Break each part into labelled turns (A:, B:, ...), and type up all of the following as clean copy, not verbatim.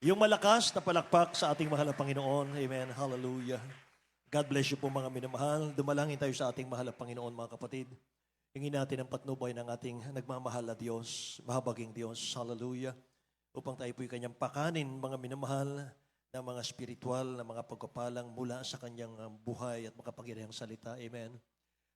A: Yung malakas na palakpak sa ating mahal na Panginoon. Amen. Hallelujah. God bless you po mga minamahal. Dumalangin tayo sa ating mahal na Panginoon mga kapatid. Hingin natin ang patnubay ng ating nagmamahal na Diyos, mahabaging Diyos. Hallelujah. Upang tayo po'y kanyang pakanin mga minamahal ng mga spiritual na mga pagkapalang mula sa kanyang buhay at makapangyarihang salita. Amen.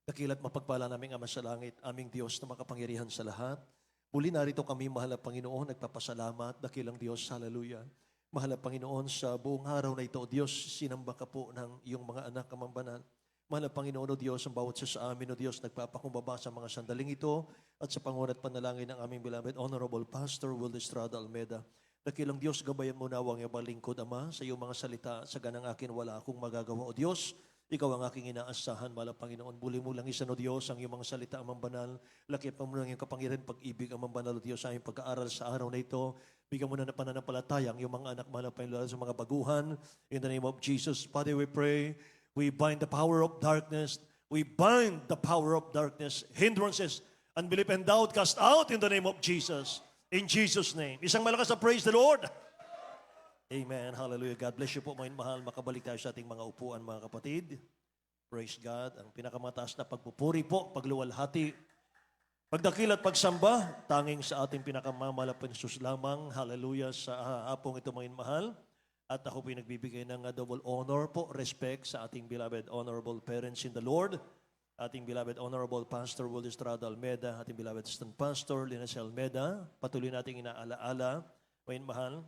A: Dakila't mapagpala naming Ama sa langit, aming Diyos na makapangyarihan sa lahat. Muli narito kami, mahal na Panginoon, nagpapasalamat, dakilang Diyos, hallelujah. Mahal na Panginoon, sa buong araw na ito, O Diyos, sinamba ka po ng iyong mga anak kamambanan. Mahal na Panginoon, O Diyos, ang bawat sa amin, O Diyos, nagpapakumbaba sa mga sandaling ito at sa pangunat panalangin ng aming beloved Honorable Pastor Will Estrada Almeda. Dakilang Diyos, gabayan mo na ang iyong lingkod, Ama, sa iyong mga salita, sa ganang akin wala akong magagawa, O Diyos. Ikaw ang aking inaasahan, mahal na Panginoon. Muli mo lang isa, O Diyos, ang iyong mga salita, Amang Banal. Lakip mo lang iyong kapangyarihan, pag-ibig, Amang Banal, O Diyos, sa aming pag-aaral sa araw na ito. Bigyan mo na ng pananampalataya ang iyong mga anak, mahal na Panginoon, sa mga baguhan. In the name of Jesus, Father, we pray. We bind the power of darkness. We bind the power of darkness, hindrances, unbelief, and doubt, cast out in the name of Jesus. In Jesus' name. Isang malakas na praise the Lord. Amen. Hallelujah. God bless you po, mga mahal. Makabalik tayo sa ating mga upuan, mga kapatid. Praise God. Ang pinakamataas na pagpupuri po, pagluwalhati, pagdakil at pagsamba, tanging sa ating pinakamamalapin sus lamang. Hallelujah. Sa hapong ito, mga mahal. At ako po nagbibigay ng double honor po, respect sa ating beloved honorable parents in the Lord, ating beloved honorable Pastor Will Estrada Almeda, ating beloved assistant pastor Linus Almeda. Patuloy nating inaalaala, mga mahal,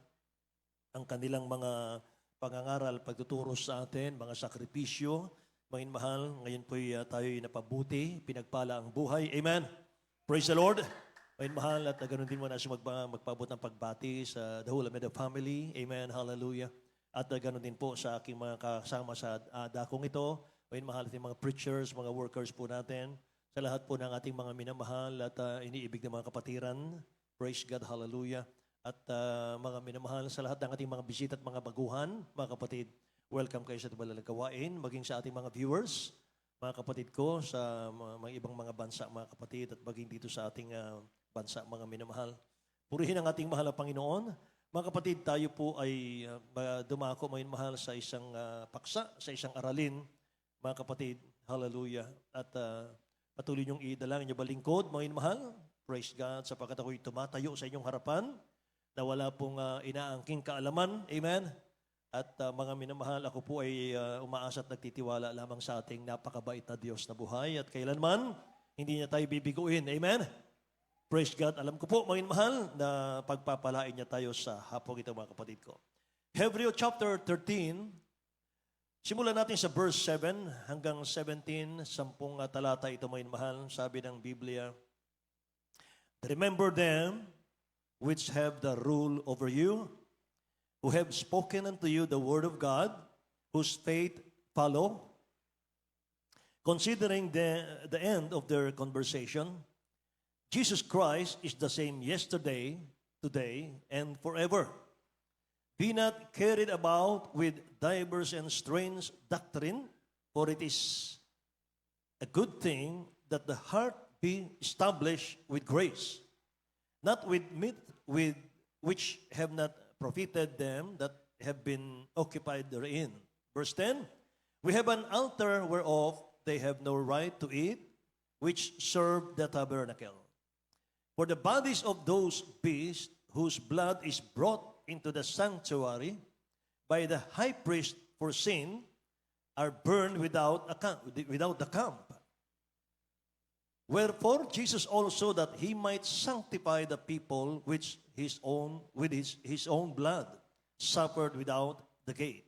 A: ang kanilang mga pangangaral, pagtuturo sa atin, mga sakripisyo. Mga mahal, ngayon po tayo napabuti, pinagpala ang buhay. Amen. Praise the Lord. Mga mahal, at ganoon din mo na siya magpabot ng pagbati sa the whole Almeda family. Amen. Hallelujah. At ganoon din po sa aking mga kasama sa dakong ito. Mga mahal, ating mga preachers, mga workers po natin. Sa lahat po ng ating mga minamahal at iniibig ng mga kapatiran. Praise God. Hallelujah. At mga minamahal, sa lahat ng ating mga bisita at mga baguhan, mga kapatid, welcome kayo sa Tubalang Gawain, maging sa ating mga viewers, mga kapatid ko, sa mga ibang mga bansa, mga kapatid, at maging dito sa ating bansa, mga minamahal. Purihin ang ating mahal na Panginoon. Mga kapatid, tayo po ay dumako, mga minamahal, sa isang paksa, sa isang aralin, mga kapatid, hallelujah. At patuloy niyong idalangin niyo balingkod, mga minamahal. Praise God, sapagkat ako'y tumatayo sa inyong harapan, na wala pong inaangking kaalaman. Amen. At mga minamahal, ako po ay umaasa at nagtitiwala lamang sa ating napakabait na Diyos na buhay at kailanman hindi niya tayo bibiguin. Amen. Praise God. Alam ko po, mga minamahal, na pagpapalain niya tayo sa hapong ito, mga kapatid ko. Hebreo chapter 13, simulan natin sa verse 7 hanggang 17, 10 talata ito, mga minamahal. Sabi ng Biblia, remember them which have the rule over you, who have spoken unto you the word of God, whose faith follow, considering the end of their conversation. Jesus Christ is the same yesterday, today, and forever. Be not carried about with diverse and strange doctrine, for it is a good thing that the heart be established with grace, not with meat with which have not profited them that have been occupied therein. Verse 10, we have an altar whereof they have no right to eat, which serve the tabernacle. For the bodies of those beasts whose blood is brought into the sanctuary by the high priest for sin are burned without the camp. Wherefore Jesus also, that he might sanctify the people which his own blood suffered without the gate.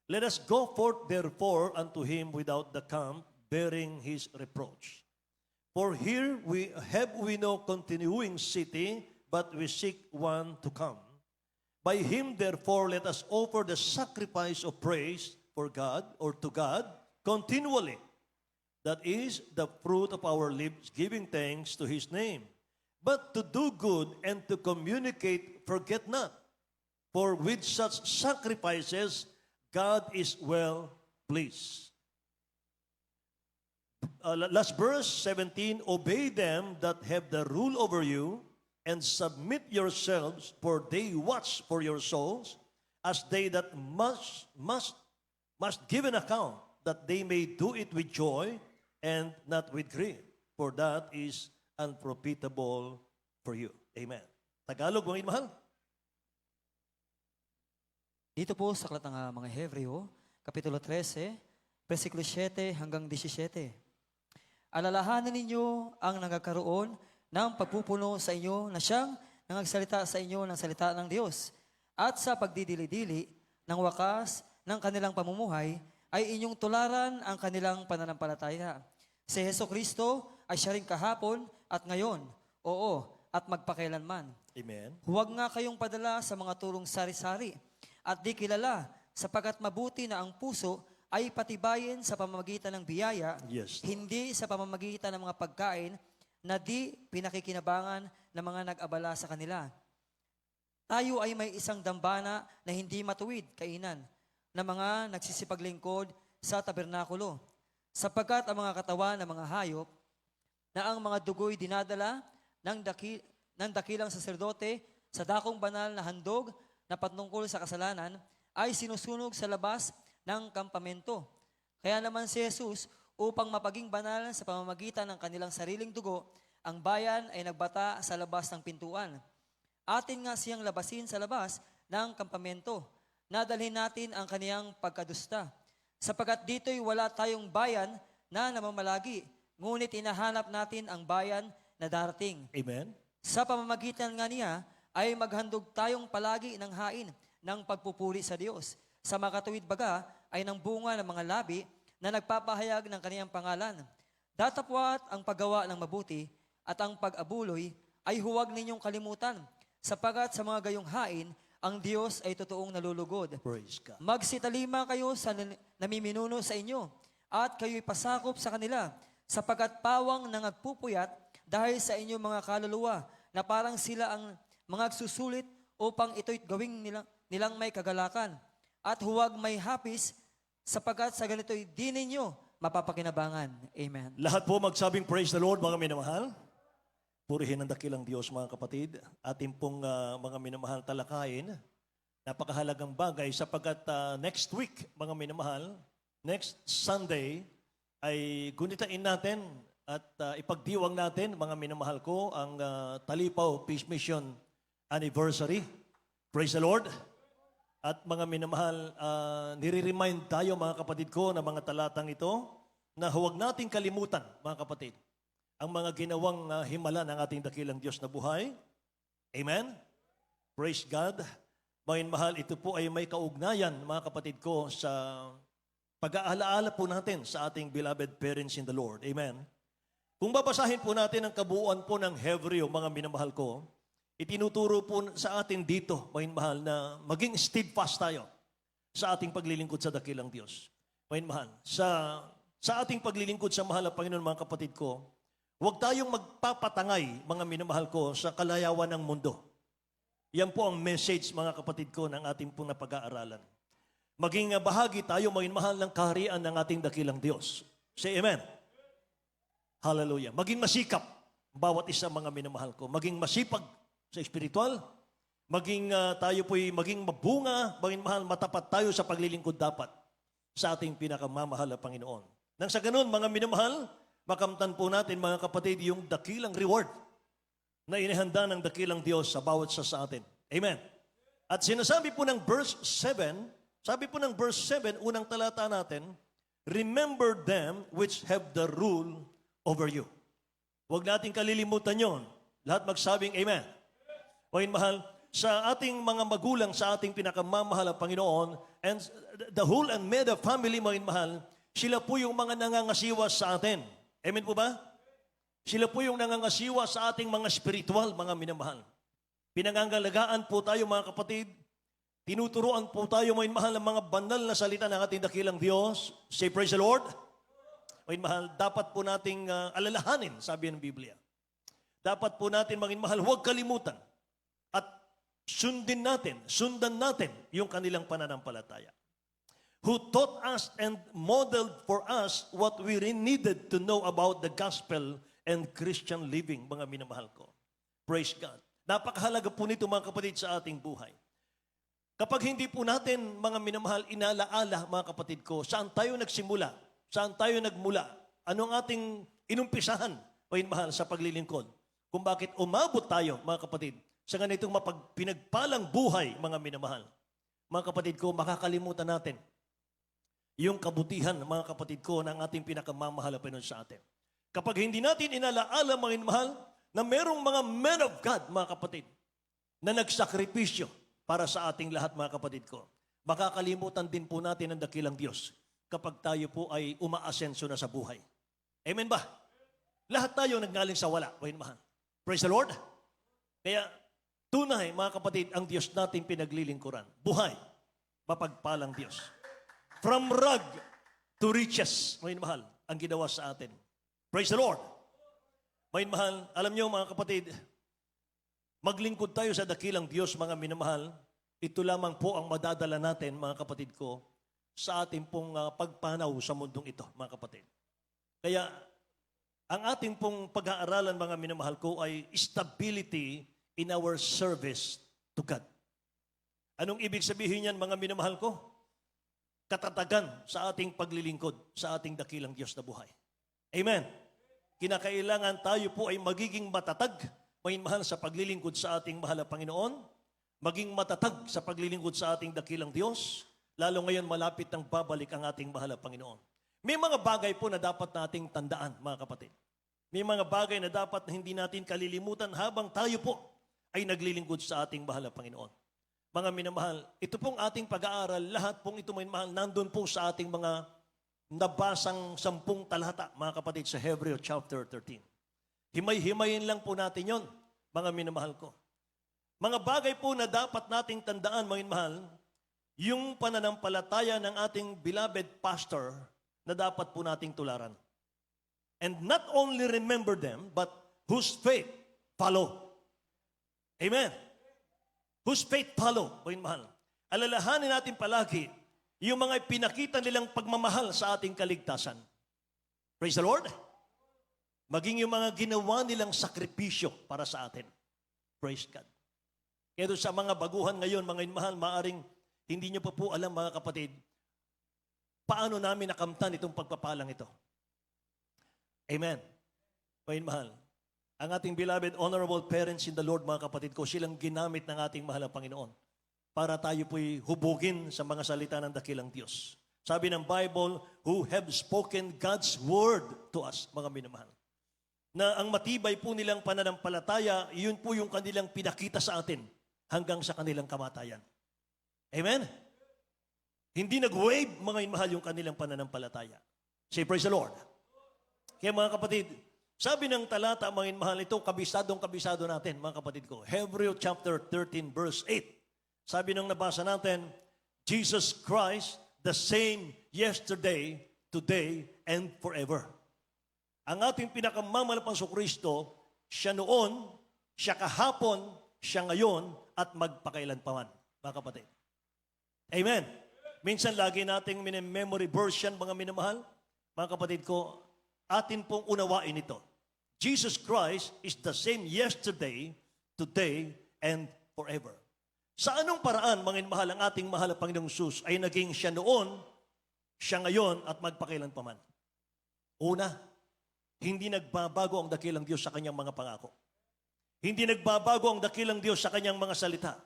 A: Let us go forth therefore unto him without the camp, bearing his reproach. For here we no continuing city, but we seek one to come. By him therefore let us offer the sacrifice of praise for God, or to God, continually. That is the fruit of our lips, giving thanks to his name. But to do good and to communicate, forget not. For with such sacrifices, God is well pleased. Last verse, 17, obey them that have the rule over you, and submit yourselves, for they watch for your souls, as they that must give an account, that they may do it with joy and not with grief, for that is unprofitable for you. Amen. Tagalog, mga mahal.
B: Dito po sa aklat ng mga Hebreo, Kapitulo 13, versikulo 7 hanggang 17. Alalahanin ninyo ang nagkakaroon ng pagpupuno sa inyo na siyang nangagsalita sa inyo ng salita ng Diyos. At sa pagdidili-dili ng wakas ng kanilang pamumuhay, ay inyong tularan ang kanilang pananampalataya. Si Hesukristo ay siya rin kahapon at ngayon, oo, at magpakailanman.
A: Amen.
B: Huwag nga kayong padala sa mga turong sari-sari at di kilala, sapagkat mabuti na ang puso ay patibayin sa pamamagitan ng biyaya,
A: Yes.
B: hindi sa pamamagitan ng mga pagkain na di pinakikinabangan ng mga nag-abala sa kanila. Tayo ay may isang dambana na hindi matuwid kainan na mga nagsisipaglingkod sa tabernakulo, sapagkat ang mga katawan ng mga hayop na ang mga dugo'y dinadala ng dakilang saserdote sa dakong banal na handog na patungkol sa kasalanan ay sinusunog sa labas ng kampamento. Kaya naman si Jesus, upang mapaging banal sa pamamagitan ng kanilang sariling dugo, ang bayan ay nagbata sa labas ng pintuan. Atin nga siyang labasin sa labas ng kampamento. Nadalhin natin ang kaniyang pagkadusta. Sapagkat dito'y wala tayong bayan na namamalagi, ngunit inahanap natin ang bayan na darating.
A: Amen.
B: Sa pamamagitan nga niya, ay maghandog tayong palagi ng hain ng pagpupuri sa Diyos. Sa makatuwid baga ay ng bunga ng mga labi na nagpapahayag ng kaniyang pangalan. Datapwat ang paggawa ng mabuti at ang pag-abuloy ay huwag ninyong kalimutan, sapagat sa mga gayong hain, ang Diyos ay totoong nalulugod.
A: Praise God.
B: Magsitalima kayo sa namiminuno sa inyo, at kayo'y pasakop sa kanila, sapagat pawang nangagpupuyat dahil sa inyong mga kaluluwa, na parang sila ang mga susulit upang ito'y gawing nilang may kagalakan. At huwag may hapis, sapagat sa ganito'y di ninyo mapapakinabangan. Amen.
A: Lahat po magsabing praise the Lord, mga minamahal. Purihin ang dakilang Diyos, mga kapatid. Ating pong mga minamahal talakayin. Napakahalagang bagay sapagkat next week, mga minamahal, next Sunday, ay gunitain natin at ipagdiwang natin, mga minamahal ko, ang Talipaw Peace Mission Anniversary. Praise the Lord. At mga minamahal, nire-remind tayo, mga kapatid ko, na mga talatang ito, na huwag nating kalimutan, mga kapatid, ang mga ginawang himala ng ating dakilang Diyos na buhay. Amen? Praise God. Mga mahal, ito po ay may kaugnayan, mga kapatid ko, sa pag-aalaala po natin sa ating beloved parents in the Lord. Amen? Kung babasahin po natin ang kabuuan po ng Hebreo, mga minamahal ko, itinuturo po sa atin dito, mga mahal, na maging steadfast tayo sa ating paglilingkod sa dakilang Diyos. Mga mahal, sa ating paglilingkod sa mahal na Panginoon, mga kapatid ko, huwag tayong magpapatangay, mga minamahal ko, sa kalayawan ng mundo. Yan po ang message, mga kapatid ko, ng ating pong napag-aaralan. Maging bahagi tayo, mga minamahal, ng kaharian ng ating dakilang Diyos. Say amen. Hallelujah. Maging masikap, bawat isa, mga minamahal ko. Maging masipag sa espiritual. Maging tayo po'y maging mabunga, maging mahal, matapat tayo sa paglilingkod dapat sa ating pinakamamahal na Panginoon. Nang sa ganun, mga minamahal, makamtan po natin, mga kapatid, yung dakilang reward na inihanda ng dakilang Diyos sa bawat isa sa atin. Amen. At sinasabi po ng verse 7, sabi po ng verse 7, unang talata natin, remember them which have the rule over you. Huwag natin kalilimutan yon. Lahat magsabing amen. Mga mahal, sa ating mga magulang, sa ating pinakamamahal na Panginoon, and the whole and meda family, mga mahal, sila po yung mga nangangasiwa sa atin. Amen po ba? Sila po yung nangangasiwa sa ating mga spiritual, mga minamahal. Pinangangalagaan po tayo, mga kapatid. Tinuturuan po tayo, mga mahal, ng mga banal na salita ng ating dakilang Diyos. Say praise the Lord. Mga mahal, dapat po nating alalahanin, sabi ng Biblia. Dapat po natin, mga mahal, huwag kalimutan. At sundan natin yung kanilang pananampalataya. Who taught us and modeled for us what we really needed to know about the gospel and Christian living, mga minamahal ko. Praise God. Napakahalaga po nito mga kapatid sa ating buhay. Kapag hindi po natin, mga minamahal, inalaala, mga kapatid ko, saan tayo nagsimula, saan tayo nagmula, anong ating inumpisahan, mga minamahal, sa paglilingkod, kung bakit umabot tayo, mga kapatid, sa ganitong pinagpalang buhay, mga minamahal. Mga kapatid ko, makakalimutan natin yung kabutihan, mga kapatid ko, ng ating pinakamamahal na Panginoon sa atin. Kapag hindi natin inalaala, mga minamahal, na merong mga men of God, mga kapatid, na nagsakripisyo para sa ating lahat, mga kapatid ko. Makakalimutan din po natin ang dakilang Diyos kapag tayo po ay umaasenso na sa buhay. Amen ba? Lahat tayo naggaling sa wala, mahal. Praise the Lord. Kaya tunay, mga kapatid, ang Diyos natin pinaglilingkuran. Buhay, mapagpalang Diyos. From rag to riches, mahal, ang ginawa sa atin. Praise the Lord. Mahal, alam niyo mga kapatid, maglingkod tayo sa dakilang Diyos, mga minamahal. Ito lamang po ang madadala natin, mga kapatid ko, sa ating pong pagpanaw sa mundong ito, mga kapatid. Kaya, ang ating pong pag-aaralan, mga minamahal ko, ay stability in our service to God. Anong ibig sabihin yan, mga minamahal ko? Katatagan sa ating paglilingkod sa ating dakilang Diyos na buhay. Amen. Kinakailangan tayo po ay magiging matatag, mahal sa paglilingkod sa ating mahal na Panginoon, maging matatag sa paglilingkod sa ating dakilang Diyos, lalo ngayon malapit nang babalik ang ating mahal na Panginoon. May mga bagay po na dapat nating tandaan, mga kapatid. May mga bagay na dapat na hindi natin kalilimutan habang tayo po ay naglilingkod sa ating mahal na Panginoon. Mga minamahal, ito pong ating pag-aaral, lahat pong ito, mahal, nandun po sa ating mga nabasang 10 talata, mga kapatid, sa Hebreo chapter 13. Himay-himayin lang po natin yon, mga minamahal ko. Mga bagay po na dapat nating tandaan, mga minamahal, yung pananampalataya ng ating beloved pastor na dapat po nating tularan. And not only remember them, but whose faith follow. Amen. Whose faith follow, mga minamahal. Alalahanin natin palagi yung mga pinakita nilang pagmamahal sa ating kaligtasan. Praise the Lord. Maging yung mga ginawa nilang sakripisyo para sa atin. Praise God. Kaya doon sa mga baguhan ngayon, mga inmahal, maaring hindi nyo pa po alam, mga kapatid, paano namin nakamtan itong pagpapalang ito. Amen. Mga inmahal, ang ating beloved, honorable parents in the Lord, mga kapatid ko, silang ginamit ng ating mahal na Panginoon para tayo po'y hubugin sa mga salita ng dakilang Diyos. Sabi ng Bible, who have spoken God's word to us, mga minamahal. Na ang matibay po nilang pananampalataya, yun po yung kanilang pinakita sa atin hanggang sa kanilang kamatayan. Amen? Hindi nag-wave, mga inmahal, yung kanilang pananampalataya. Say, praise the Lord. Kaya mga kapatid, sabi ng talata, mga inmahal, ito, kabisado natin, mga kapatid ko. Hebreo chapter 13, verse 8. Sabi ng nabasa natin, Jesus Christ, the same yesterday, today, and forever. Ang ating pinakamamalapan sa Kristo, siya noon, siya kahapon, siya ngayon, at magpakailanpaman, mga kapatid. Amen. Minsan lagi nating memory verse yan, mga minamahal. Mga kapatid ko, atin pong unawain ito. Jesus Christ is the same yesterday, today, and forever. Sa anong paraan, mga minamahal, ang ating mahal na Panginoong Sus ay naging siya noon, siya ngayon, at magpakailanpaman? Una, hindi nagbabago ang dakilang Diyos sa kanyang mga pangako. Hindi nagbabago ang dakilang Diyos sa kanyang mga salita.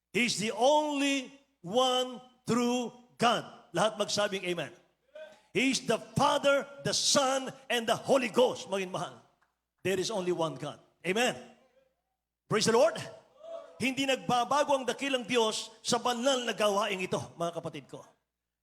A: He is the only one true God. Lahat magsabing amen. He is the Father, the Son, and the Holy Ghost. Maging mahal. There is only one God. Amen. Praise the Lord. Hindi nagbabago ang dakilang Diyos sa banal na gawaing ito, mga kapatid ko.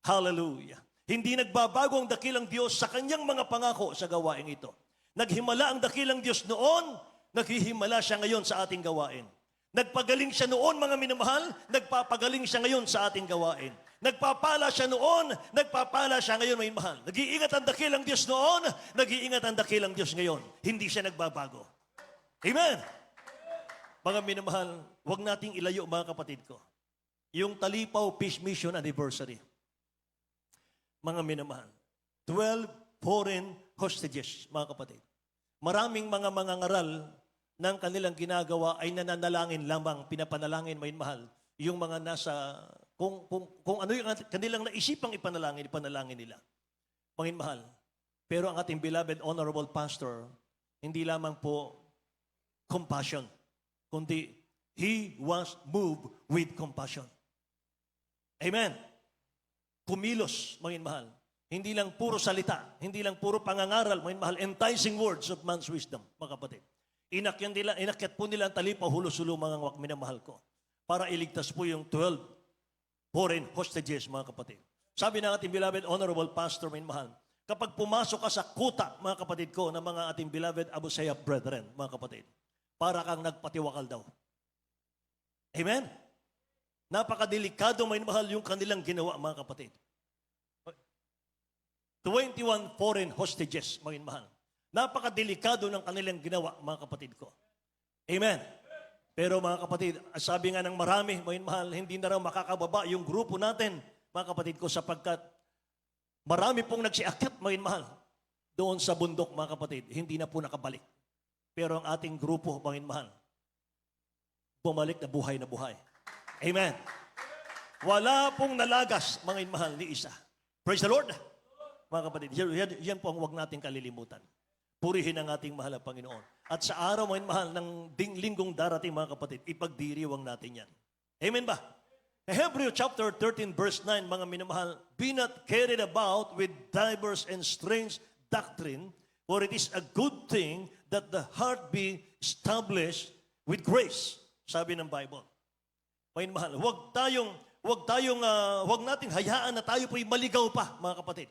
A: Hallelujah. Hindi nagbabago ang dakilang Diyos sa kanyang mga pangako sa gawaing ito. Naghimala ang dakilang Diyos noon, naghihimala siya ngayon sa ating gawain. Nagpagaling siya noon, mga minamahal, nagpapagaling siya ngayon sa ating gawain. Nagpapala siya noon, nagpapala siya ngayon, mga minamahal. Nag-iingat ang dakilang Diyos noon, nag-iingat ang dakilang Diyos ngayon. Hindi siya nagbabago. Amen! Mga minamahal, huwag nating ilayo, mga kapatid ko. Yung Talipaw Peace Mission Anniversary. Mga minamahal, 12 foreign hostages, mga kapatid. Maraming mga mangangaral ng kanilang ginagawa ay nananalangin lamang, pinapanalangin, may mahal, yung mga nasa, kung ano yung kanilang naisipang ipanalangin nila. Pangin mahal. Pero ang ating beloved honorable pastor, hindi lamang po compassion, kundi he was moved with compassion. Amen. Kumilos, mangin mahal. Hindi lang puro salita, hindi lang puro pangangaral, mangin mahal, enticing words of man's wisdom, mga kapatid. Inakyat po nila ang talipa, hulo-sulo mga wak, minamahal ko, para iligtas po yung 12 foreign hostages, mga kapatid. Sabi ng ating beloved honorable pastor, mangin mahal, kapag pumasok ka sa kuta, mga kapatid ko, ng mga ating beloved Abu Sayyaf brethren, mga kapatid, para kang nagpatiwakal daw. Amen? Napakadelikado, may mahal, yung kanilang ginawa, mga kapatid. 21 foreign hostages, mga mahal. Napakadelikado ng kanilang ginawa, mga kapatid ko. Amen? Pero mga kapatid, sabi nga ng marami, mga mahal, hindi na raw makakababa yung grupo natin, mga kapatid ko, sapagkat marami pong nagsiakyat, mga mahal, doon sa bundok, mga kapatid, hindi na po nakabalik. Pero ang ating grupo, mga mahal, bumalik na buhay na buhay. Amen. Wala pong nalagas, mga mahal, ni isa. Praise the Lord. Mga kapatid, yan po ang huwag nating kalilimutan. Purihin ang ating mahal na Panginoon. At sa araw, mga mahal, ng linggong darating, mga kapatid, ipagdiriwang natin yan. Amen ba? Hebrew chapter 13 verse 9, mga minamahal, be not carried about with diverse and strange doctrine, for it is a good thing that the heart be established with grace. Sabi ng Bible. Mga mahal, huwag nating hayaan na tayo po'y maligaw pa, mga kapatid,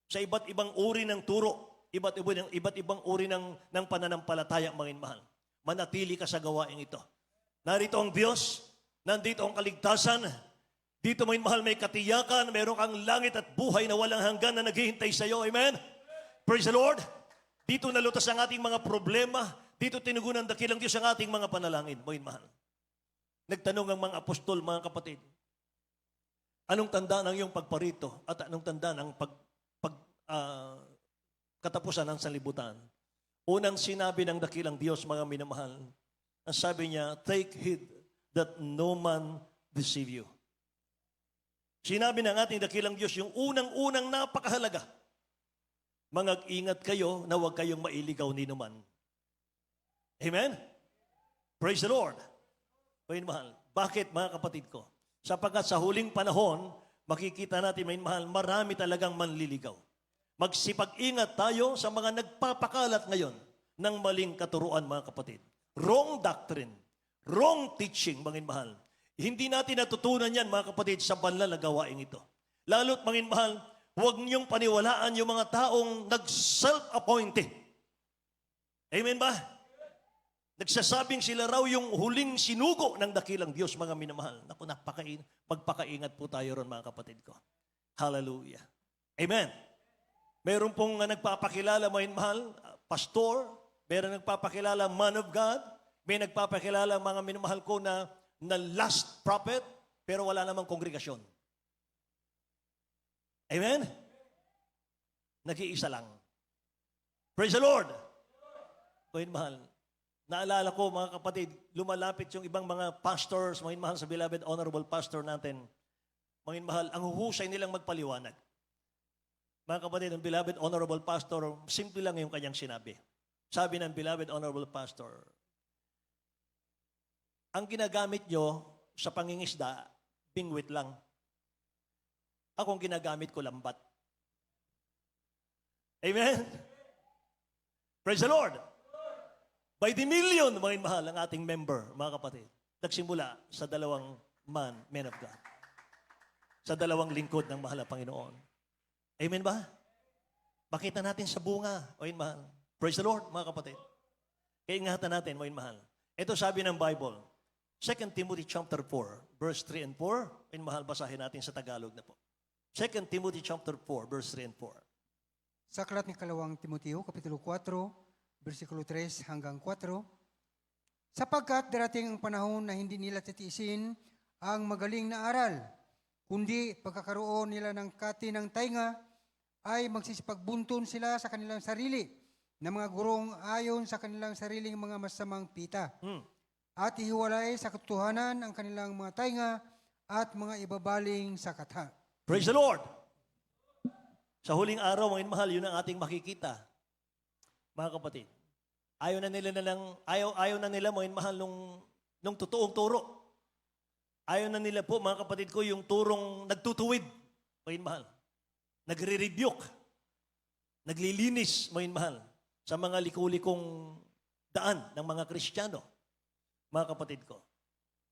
A: sa iba't ibang uri ng turo, iba't ibang uri ng pananampalataya, mga mahal. Manatili ka sa gawain ito. Narito ang Diyos, nandito ang kaligtasan, dito, mga mahal, may katiyakan, meron kang langit at buhay na walang hanggan na naghihintay sa iyo. Amen? Praise the Lord. Dito nalutas ang ating mga problema, dito tinugunan dakilang Diyos ang ating mga panalangin, mga mahal. Nagtanong ang mga apostol, mga kapatid, anong tanda ng iyong pagparito at anong tanda ng katapusan ng sanlibutan? Unang sinabi ng dakilang Diyos, mga minamahal, ang sabi niya, take heed that no man deceive you. Sinabi ng ating dakilang Diyos, yung unang-unang napakahalaga, mag-ingat kayo na huwag kayong mailigaw ni numan. Amen? Praise the Lord. May mahal. Bakit, mga kapatid ko? Sapagkat sa huling panahon, makikita natin, may mahal, marami talagang manliligaw. Magsipag-ingat tayo sa mga nagpapakalat ngayon ng maling katuruan, mga kapatid. Wrong doctrine, wrong teaching, mga mahal. Hindi natin natutunan yan, mga kapatid, sa banal na gawain ito. Lalo't, mga mahal, huwag niyong paniwalaan yung mga taong nag-self-appointed. Amen ba? Nagsasabing sila raw yung huling sinugo ng dakilang Diyos, mga minamahal. Naku, magpakaingat po tayo ron, mga kapatid ko. Hallelujah. Amen. Meron pong nagpapakilala, mga minamahal, pastor, meron nagpapakilala, man of God, may nagpapakilala, mga minamahal ko, na last prophet, pero wala namang kongregasyon. Amen? Nag-iisa lang. Praise the Lord. Mga minamahal, naalala ko, mga kapatid, lumalapit yung ibang mga pastors, mga mahal, sa beloved honorable pastor natin. Mga mahal, ang huhusay nilang magpaliwanag. Mga kapatid, ang beloved honorable pastor, simple lang yung kanyang sinabi. Sabi ng beloved honorable pastor, ang ginagamit nyo sa pangingisda, bingwit lang. Akong ginagamit ko lambat. Amen? Praise the Lord. By the million, mga mahal, ang ating member, mga kapatid, nagsimula sa dalawang men of God. Sa dalawang lingkod ng mahal na Panginoon. Amen ba? Makita natin sa bunga, mga mahal. Praise the Lord, mga kapatid. Kaya ingatan natin, mga mahal. Ito sabi ng Bible, 2 Timothy chapter 4, verse 3 and 4. Mga mahal, basahin natin sa Tagalog na po. 2 Timothy chapter 4, verse 3 and 4.
C: Sa aklat ni Kalawang Timoteo, Kapitulo 4, versikulo 3 hanggang 4, sapagkat darating ang panahon na hindi nila titiisin ang magaling na aral, kundi pagkakaroon nila ng kati ng tainga ay magsisipagbuntun sila sa kanilang sarili ng mga gurong ayon sa kanilang sariling mga masamang pita
A: Hmm.
C: at ihiwalay sa katotohanan ang kanilang mga tainga at mga ibabaling sa katha.
A: Praise the Lord! Sa huling araw, mga mahal, yun ang ating makikita. Mga kapatid, ayaw na nila, mga mahal, nung totoong turo. Ayaw na nila po, mga kapatid ko, yung turong nagtutuwid, mga mahal. Nagre-rebuke, naglilinis, mga mahal, sa mga likulikong daan ng mga Kristiyano, mga kapatid ko.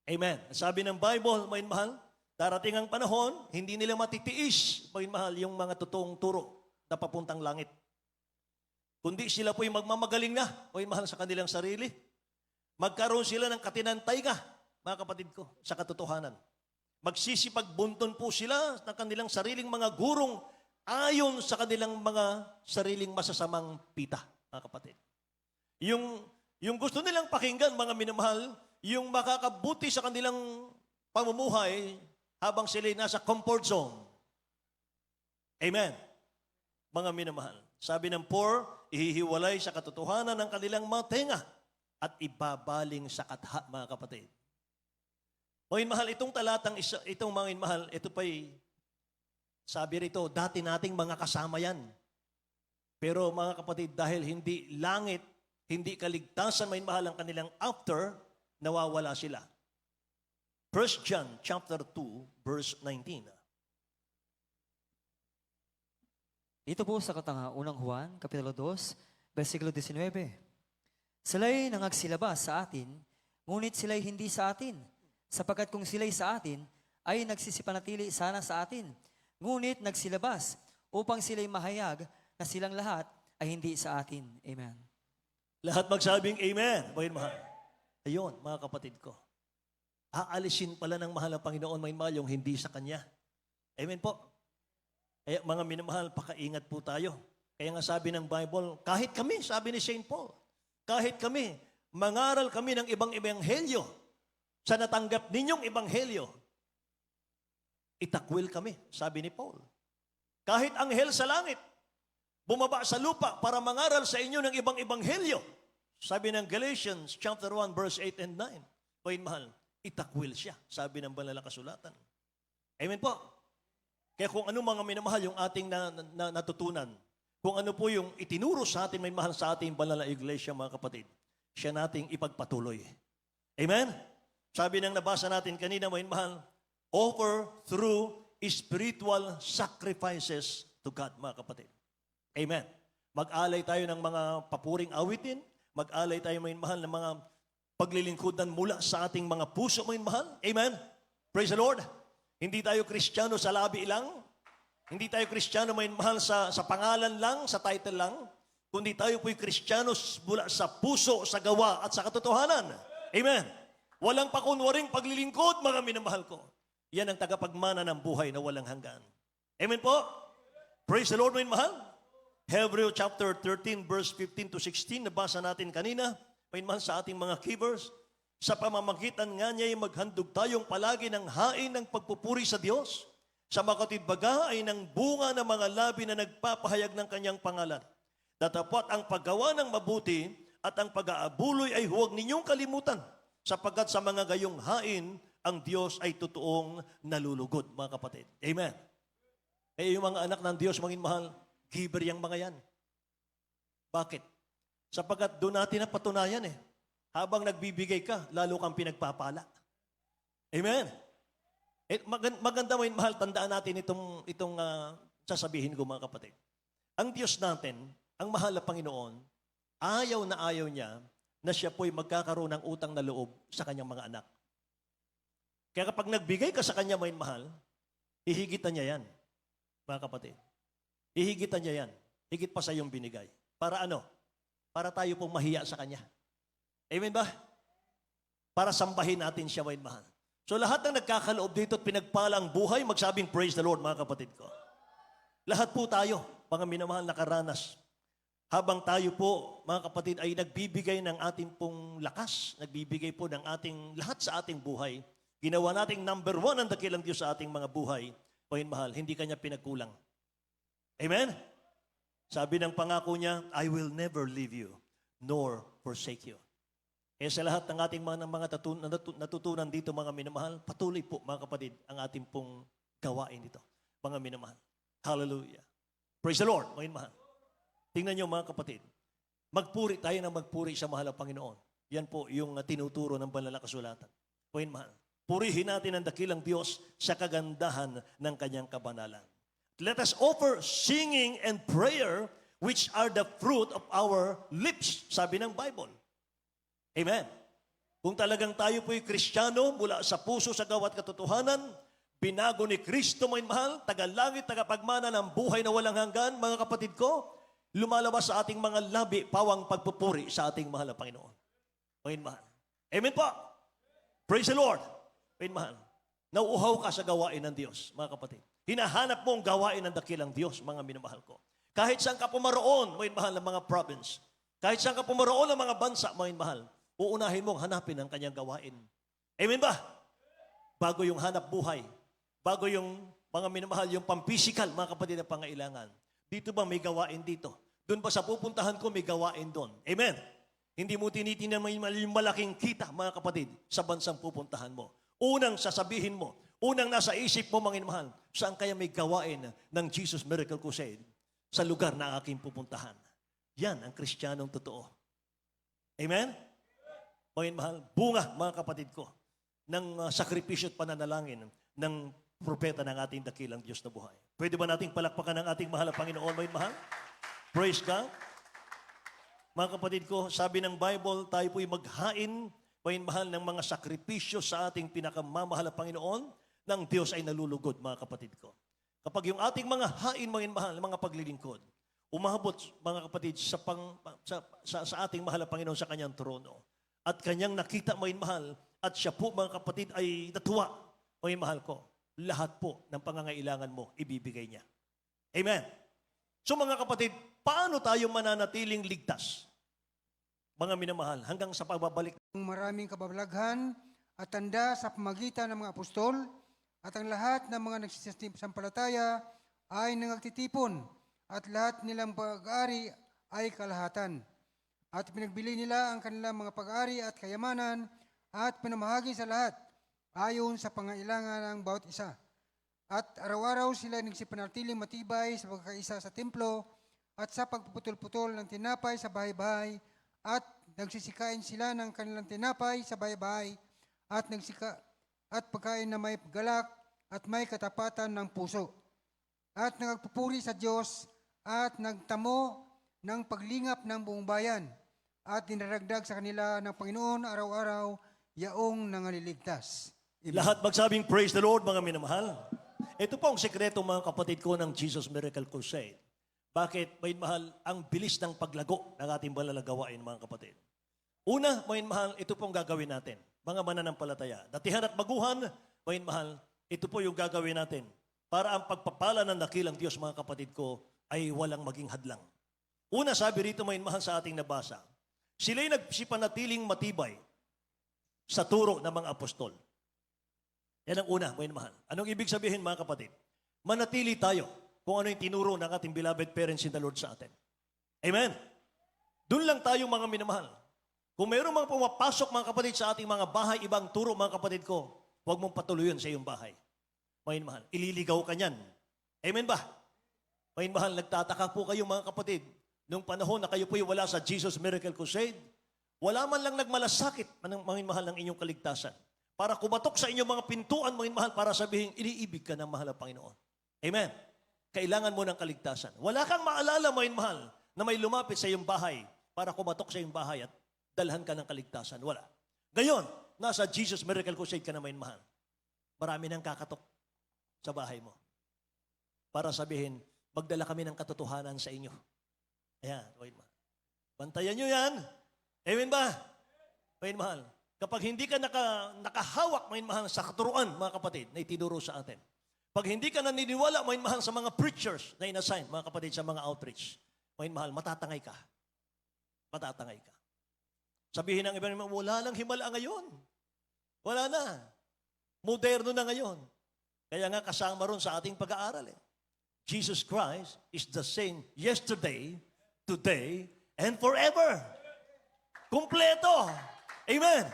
A: Amen. Sabi ng Bible, mga mahal, darating ang panahon, hindi nila matitiis, mga mahal, yung mga totoong turo na papuntang langit. Kundi sila po'y magmamagaling na, mga mahal, sa kanilang sarili. Magkaroon sila ng katinantay ka, mga kapatid ko, sa katotohanan. Magsisipagbunton po sila ng kanilang sariling mga gurong ayon sa kanilang mga sariling masasamang pita, mga kapatid. Yung gusto nilang pakinggan, mga minamahal, yung makakabuti sa kanilang pamumuhay habang sila nasa comfort zone. Amen. Mga minamahal. Sabi ng poor, ihihiwalay sa katotohanan ng kanilang mga tenga at ibabaling sa katha, mga kapatid. Mga mahal, itong talatang itong mga mahal, ito pa'y sabi rito, dati nating mga kasama yan. Pero mga kapatid, dahil hindi langit, hindi kaligtasan, may mahal ang kanilang after, nawawala sila. 1 John chapter 2, verse 19.
B: Ito po sa unang Juan, Kapitulo 2, versikulo 19. Sila'y nangagsilabas sa atin, ngunit sila'y hindi sa atin, sapagkat kung sila'y sa atin, ay nagsisipanatili sana sa atin. Ngunit nagsilabas upang sila'y mahayag na silang lahat ay hindi sa atin. Amen.
A: Lahat magsabing amen. Mga mahal. Ayun, mga kapatid ko. Aalisin pala ng mahal ang Panginoon, mga mahal, yung hindi sa Kanya. Amen po. Kaya mga minamahal, pakaingat po tayo. Kaya nga sabi ng Bible, kahit kami, sabi ni St. Paul, kahit kami, mangaral kami ng ibang ebanghelyo, sa natanggap ninyong ebanghelyo, itakwil kami, sabi ni Paul. Kahit anghel sa langit, bumaba sa lupa para mangaral sa inyo ng ibang ebanghelyo. Sabi ng Galatians chapter 1, verse 8 and 9. Pagin mahal, itakwil siya, sabi ng banal na kasulatan. Amen po. Kaya kung ano mga minamahal yung ating natutunan, kung ano po yung itinuro sa atin, may mahal sa ating banal na iglesia, mga kapatid, siya nating ipagpatuloy. Amen? Sabi ng nabasa natin kanina, may mahal, offer through spiritual sacrifices to God, mga kapatid. Amen. Mag-alay tayo ng mga papuring awitin, mag-alay tayo, may mahal, ng mga paglilingkudan mula sa ating mga puso, may mahal. Amen. Praise the Lord. Hindi tayo Kristiyano sa labi lang. Hindi tayo Kristiyano, may mahal, sa pangalan lang, sa title lang. Kundi tayo po'y Kristiyano mula sa puso, sa gawa, at sa katotohanan. Amen. Walang pakunwaring paglilingkod, mga minamahal ko. Yan ang tagapagmana ng buhay na walang hanggan. Amen po? Praise the Lord, my mahal. Hebrew chapter 13, verse 15 to 16, nabasa natin kanina, my mahal, sa ating mga keepers. Sa pamamagitan nga niya ay maghandog tayong palagi ng hain ng pagpupuri sa Diyos. Sa makatidbaga ay ng bunga ng mga labi na nagpapahayag ng kanyang pangalan. Datapwat ang paggawa ng mabuti at ang pag-aabuloy ay huwag ninyong kalimutan, sapagkat sa mga gayong hain, ang Diyos ay totoong nalulugod, mga kapatid. Amen. Kaya yung mga anak ng Diyos, mga mahal, giver yung mga yan. Bakit? Sapagkat doon natin napatunayan habang nagbibigay ka, lalo kang pinagpapala. Amen. Maganda mo mahal, tandaan natin itong sasabihin ko, mga kapatid. Ang Diyos natin, ang mahal na Panginoon, ayaw na ayaw niya na siya po'y magkakaroon ng utang na loob sa kanyang mga anak. Kaya kapag nagbigay ka sa kanya, may mahal, hihigitan niya yan, mga kapatid. Hihigitan niya yan. Higit pa sa iyong binigay. Para ano? Para tayo pong mahiya sa kanya. Amen ba? Para sambahin natin siya, may mahal. So lahat ng nagkakaloob dito at pinagpala ang buhay, magsabing praise the Lord, mga kapatid ko. Lahat po tayo, mga minamahal, nakaranas. Habang tayo po, mga kapatid, ay nagbibigay ng ating pong lakas, nagbibigay po ng ating lahat sa ating buhay, ginawa nating number 1 ang dakilang Diyos sa ating mga buhay, Panginoon mahal, hindi kanya pinagkulang. Amen? Sabi ng pangako niya, I will never leave you, nor forsake you. Kaya sa lahat ng ating natutunan dito, mga minamahal, patuloy po, mga kapatid, ang ating pong gawain dito, mga minamahal. Hallelujah. Praise the Lord, mga minamahal. Tingnan niyo, mga kapatid, magpuri tayo ng magpuri sa mahal na Panginoon. Yan po yung tinuturo ng banal na kasulatan. Mga minamahal, purihin natin ang dakilang Diyos sa kagandahan ng kanyang kabanalan. Let us offer singing and prayer, which are the fruit of our lips, sabi ng Bible. Amen. Kung talagang tayo po'y Kristiyano mula sa puso sa gawat katotohanan, binago ni Kristo, mga mahal, tagalangit, tagapagmana ng buhay na walang hanggan, mga kapatid ko, lumalabas sa ating mga labi, pawang pagpupuri sa ating mahal na Panginoon. Mga mahal. Amen po. Praise the Lord. Mga mahal. Nauuhaw ka sa gawain ng Diyos, mga kapatid. Hinahanap mo ang gawain ng dakilang Diyos, mga minamahal ko. Kahit saan ka pumaroon, mga mahal, ng mga province. Kahit saan ka pumaroon ng mga bansa, mga mahal, uunahin mong hanapin ang kanyang gawain. Amen ba? Bago yung hanap buhay, bago yung mga minamahal, yung pampisikal, mga kapatid na pangailangan. Dito ba may gawain dito? Doon ba sa pupuntahan ko may gawain doon? Amen? Hindi mo tinitingnan yung malaking kita, mga kapatid, sa bansang pupuntahan mo. Unang sasabihin mo, unang nasa isip mo, mga minamahal, saan kaya may gawain ng Jesus Miracle Crusade sa lugar na aking pupuntahan? Yan ang Kristiyanong totoo. Amen? Mga mahal, bunga, mga kapatid ko, ng sakripisyo at pananalangin ng propeta ng ating dakilang Diyos na buhay. Pwede ba nating palakpakan ng ating mahal na Panginoon, mga mahal? Praise God. Mga kapatid ko, sabi ng Bible, tayo po'y maghain, mga mahal, ng mga sakripisyo sa ating pinakamamahal na Panginoon, ng Diyos ay nalulugod, mga kapatid ko. Kapag yung ating mga hain, mga mahal, mga paglilingkod, umabot, mga kapatid, sa ating mahal na Panginoon sa kanyang trono, at kanyang nakita, mga mahal, at siya po, mga kapatid, ay natuwa, mga mahal ko, lahat po ng pangangailangan mo, ibibigay niya. Amen. So mga kapatid, paano tayo mananatiling ligtas? Mga minamahal, hanggang sa pagbabalik.
C: Maraming kababalaghan at tanda sa pamagitan ng mga apostol at ang lahat ng mga nagsisampalataya ay nangagtitipon at lahat nilang pag-ari ay kalahatan. At pinagbili nila ang kanilang mga pag-ari at kayamanan at pinamahagi sa lahat ayon sa pangailangan ng bawat isa. At araw-araw sila nagsipanatiling matibay sa pagkakaisa sa templo at sa pagpuputol-putol ng tinapay sa bahay-bahay at nagsisikain sila ng kanilang tinapay sa bahay-bahay at pagkain na may galak at may katapatan ng puso. At nagpupuri sa Diyos at nagtamo ng paglingap ng buong bayan at dinaragdag sa kanila ng Panginoon araw-araw yaong nangaliligtas. Amen.
A: Lahat magsabing praise the Lord, mga minamahal. Ito po ang sekreto, mga kapatid ko, ng Jesus Miracle Crusade. Bakit, mga mahal, ang bilis ng paglago ng ating malalagawain, mga kapatid. Una, mga mahal, ito po ang gagawin natin. Mga mananampalataya. Datihan at baguhan, mga mahal, ito po yung gagawin natin. Para ang pagpapala ng dakilang Diyos, mga kapatid ko, ay walang maging hadlang. Una, sabi rito, mga mahal, sa ating nabasa, sila'y nagsipanatiling matibay sa turo ng mga apostol. Yan ang una, mga mahal. Anong ibig sabihin, mga kapatid? Manatili tayo kung ano yung tinuro ng ating beloved parents in the Lord sa atin. Amen? Doon lang tayo, mga minamahal. Kung mayroong mga pumapasok, mga kapatid, sa ating mga bahay, ibang turo, mga kapatid ko, huwag mong patuloyin sa iyong bahay. Mga mahal, ililigaw ka niyan. Amen ba? Mga mahal, nagtataka po kayo, mga kapatid, nung panahon na kayo po'y wala sa Jesus Miracle Crusade, wala man lang nagmalasakit, mga mahal, ng inyong kaligtasan. Para kumatok sa inyong mga pintuan, mga mahal, para sabihin, iniibig ka ng mahal na Panginoon. Amen? Kailangan mo ng kaligtasan. Wala kang maalala, mga mahal, na may lumapit sa iyong bahay para kumatok sa iyong bahay at dalhan ka ng kaligtasan. Wala. Ngayon, nasa Jesus Miracle Crusade ka na, mga mahal. Marami nang kakatok sa bahay mo. Para sabihin, magdala kami ng katotohanan sa inyo. Ayan, mga mahal. Bantayan nyo yan. Amen ba? Mga mahal. Kapag hindi ka nakahawak, mga mahal, sa katuruan, mga kapatid, na itinuro sa atin. Pag hindi ka naniniwala, mga mahal, sa mga preachers na inassign, mga kapatid, sa mga outreach, mga mahal, matatangay ka. Matatangay ka. Sabihin ng iba, wala lang himala ngayon. Wala na. Moderno na ngayon. Kaya nga kasama ron sa ating pag-aaral. Jesus Christ is the same yesterday, today, and forever. Kumpleto. Amen.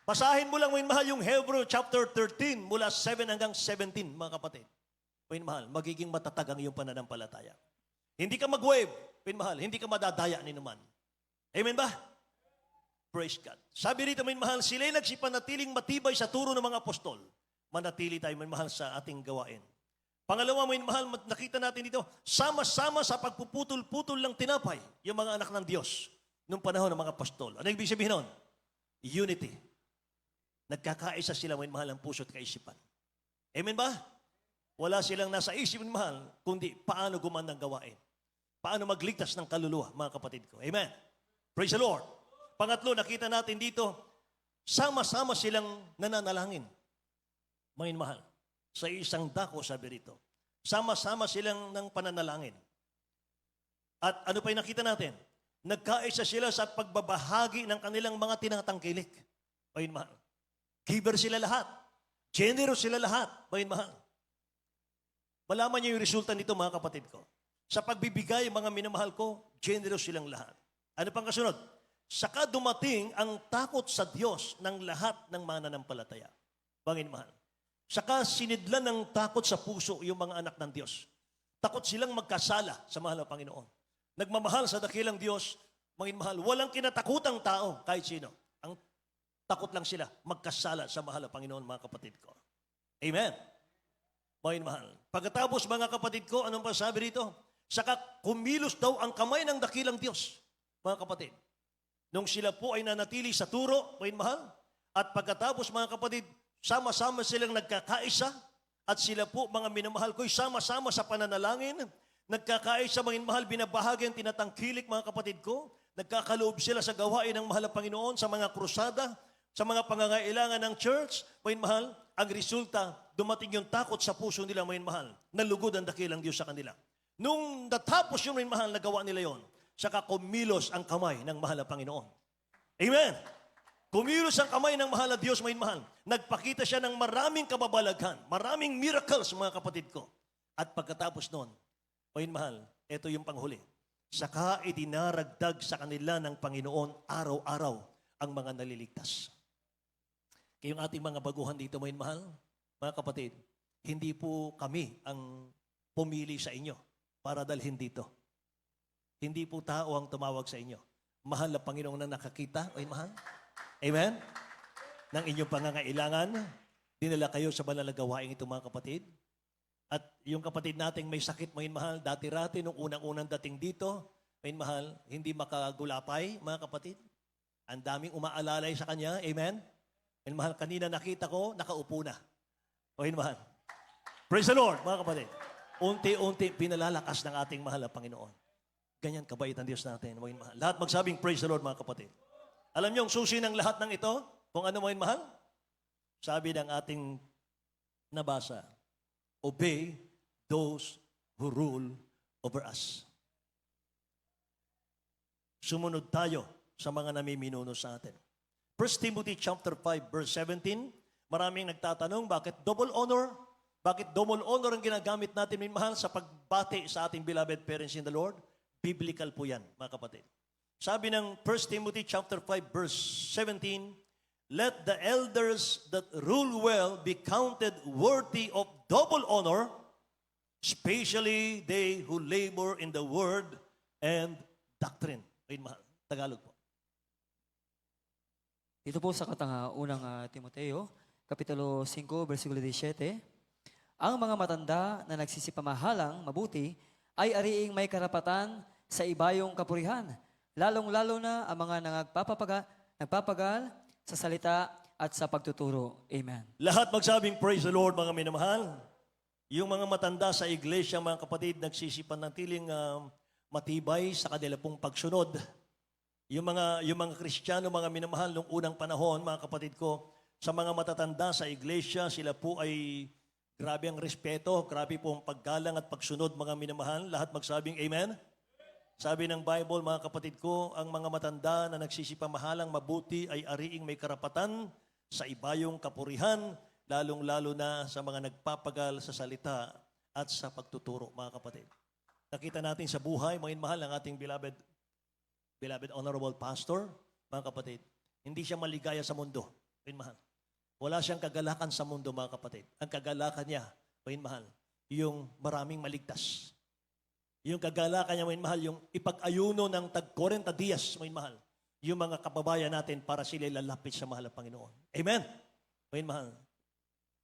A: Basahin mo lang, mga mahal, yung Hebrew chapter 13 mula 7 hanggang 17, mga kapatid. Mga mahal, magiging matatag ang iyong pananampalataya. Hindi ka mag-wave, mga mahal, hindi ka madadaya ni naman. Amen ba? Praise God. Sabi rito, mga mahal, sila'y nagsipanatiling matibay sa turo ng mga apostol. Manatili tayo, mga mahal, sa ating gawain. Pangalawa, mga mahal, nakita natin dito, sama-sama sa pagpuputol-putol ng tinapay, yung mga anak ng Diyos, nung panahon ng mga apostol. Ano ibig sabihin nun? Unity. Nagkakaisa sila, mga mahal, ang puso at kaisipan. Amen ba? Wala silang nasa isip, mga mahal, kundi paano gumandang gawain. Paano magligtas ng kaluluwa, mga kapatid ko. Amen. Praise the Lord. Pangatlo, nakita natin dito, sama-sama silang nananalangin. Mga mahal, sa isang dako, sabi rito. Sama-sama silang ng pananalangin. At ano pa yung nakita natin? Nagkaisa sila sa pagbabahagi ng kanilang mga tinatangkilik. Mga mahal. Giver sila lahat. Generous sila lahat. Mga mahal. Malaman niyo yung resulta nito, mga kapatid ko. Sa pagbibigay, mga minamahal ko, generous silang lahat. Ano pang kasunod? Saka dumating ang takot sa Diyos ng lahat ng mananampalataya. Mga mahal. Saka sinidlan ng takot sa puso yung mga anak ng Diyos. Takot silang magkasala sa mahal na Panginoon. Nagmamahal sa dakilang Diyos, mga mahal. Walang kinatakutang tao, kahit sino. Ang takot lang sila magkasala sa mahal na Panginoon, mga kapatid ko. Amen. Mga mahal. Pagkatapos, mga kapatid ko, anong pasabi rito? Saka kumilos daw ang kamay ng dakilang Diyos, mga kapatid. Nung sila po ay nanatili sa turo, mga mahal, at pagkatapos, mga kapatid, sama-sama silang nagkakaisa, at sila po, mga minamahal ko, sama-sama sa pananalangin, nagkakaisa, mga mahal, binabahagi ang tinatangkilik, mga kapatid ko, nagkakaloob sila sa gawain ng mahal na Panginoon, sa mga krusada, sa mga pangangailangan ng church, mga mahal, ang resulta, dumating yung takot sa puso nila, mga mahal, nalugod ang dakilang Diyos sa kanila. Nung natapos yung mga mahal, nagawa nila yon, saka kumilos ang kamay ng mahal na Panginoon. Amen! Kumilos ang kamay ng mahal na Diyos, mga mahal. Nagpakita siya ng maraming kababalaghan, maraming miracles, mga kapatid ko. At pagkatapos noon, mga mahal, ito yung panghuli. Saka idinaragdag sa kanila ng Panginoon araw-araw ang mga naliligtas. Kayong ating mga baguhan dito, mga mahal, mga kapatid, hindi po kami ang pumili sa inyo para dalhin dito. Hindi po tao ang tumawag sa inyo. Mahal na Panginoon na nakakita, mga mahal. Amen? Ng inyong pangangailangan, dinala kayo sa banal na gawain ito, mga kapatid. At yung kapatid nating may sakit, mga mahal, dati-rati, nung unang-unang dating dito, mga mahal, hindi makagulapay, mga kapatid. Ang daming umaalalay sa kanya, amen? Mga mahal, kanina nakita ko, nakaupo na. Mga mahal. Praise the Lord, mga kapatid. Unti-unti pinalalakas ng ating mahal na Panginoon. Ganyan kabait ang Diyos natin, mga mahal. Lahat magsabing, praise the Lord, mga kapatid. Alam niyo, ang susi ng lahat ng ito, kung ano, mga mahal? Sabi ng ating nabasa, obey those who rule over us. Sumunod tayo sa mga namiminuno sa atin. 1 Timothy chapter 5 verse 17, maraming nagtatanong, bakit double honor? Bakit double honor ang ginagamit natin, mga mahal, sa pagbati sa ating beloved parents in the Lord? Biblical po yan, mga kapatid. Sabi ng 1 Timothy chapter 5 verse 17, let the elders that rule well be counted worthy of double honor, especially they who labor in the word and doctrine. Ayun, mahal. Tagalog po.
B: Dito po sa unang Timoteo, Kapitulo 5, versikulo 17, ang mga matanda na nagsisipamahalang mabuti ay ariing may karapatan sa ibayong kapurihan, lalong-lalo na ang mga nagpapagal sa salita at sa pagtuturo. Amen.
A: Lahat magsabing praise the Lord, mga minamahal. Yung mga matanda sa iglesia, mga kapatid, nagsisipan ng tiling matibay sa kanila pong pagsunod. Yung mga Kristiyano, mga minamahal, nung unang panahon, mga kapatid ko, sa mga matatanda sa iglesia, sila po ay grabe ang respeto, grabe po ang paggalang at pagsunod, mga minamahal. Lahat magsabing amen. Sabi ng Bible, mga kapatid ko, ang mga matanda na nagsisipamahalang mabuti ay ariing may karapatan sa ibayong kapurihan, lalong-lalo na sa mga nagpapagal sa salita at sa pagtuturo, mga kapatid. Nakita natin sa buhay, mga mahal, ng ating beloved honorable pastor, mga kapatid, hindi siya maligaya sa mundo, mga mahal. Wala siyang kagalakan sa mundo, mga kapatid. Ang kagalakan niya, mga mahal, yung maraming maligtas. Yung kagalakan niya, mga mahal, yung ipag-ayuno ng tag-40 dias, mga mahal, yung mga kababayan natin para sila lalapit sa mahal ng Panginoon. Amen? Mga mahal.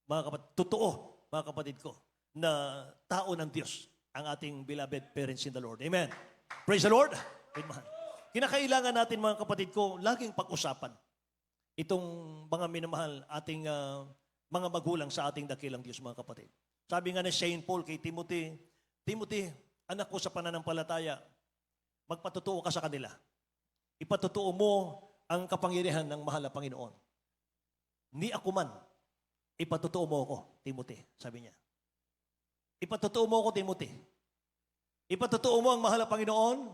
A: Mga kapatid, totoo, mga kapatid ko, na tao ng Diyos ang ating beloved parents in the Lord. Amen. Praise the Lord. Mga mahal. Kinakailangan natin, mga kapatid ko, laging pag-usapan itong mga minamahal ating mga magulang sa ating dakilang Diyos, mga kapatid. Sabi nga ni Saint Paul kay Timothy, Timothy, anak ko sa pananampalataya, magpatutuo ka sa kanila. Ipatutuo mo ang kapangyarihan ng mahal na Panginoon. Ni ako man, ipatutuo mo ako, Timothy, sabi niya. Ipatutuo mo ako, Timothy. Ipatutuo mo ang mahal na Panginoon,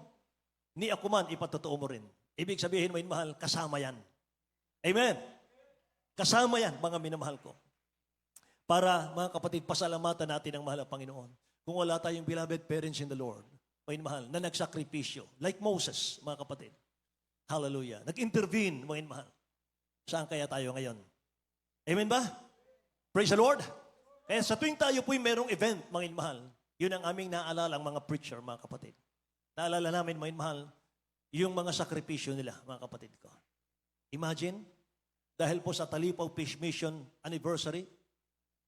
A: ni ako man, ipatutuo mo rin. Ibig sabihin, may mahal, kasama yan. Amen. Kasama yan, mga minamahal ko. Para, mga kapatid, pasalamatan natin ang mahal na Panginoon. Kung wala tayong beloved parents in the Lord, mga mahal, na nagsakripisyo, like Moses, mga kapatid. Hallelujah. Nag-intervene, mga mahal. Saan kaya tayo ngayon? Amen ba? Praise the Lord. Kaya sa tuwing tayo po'y merong event, mga mahal, yun ang aming naaalala ang mga preacher, mga kapatid. Naalala namin, mga mahal, yung mga sakripisyo nila, mga kapatid ko. Imagine, dahil po sa Talipaw Peace Mission Anniversary,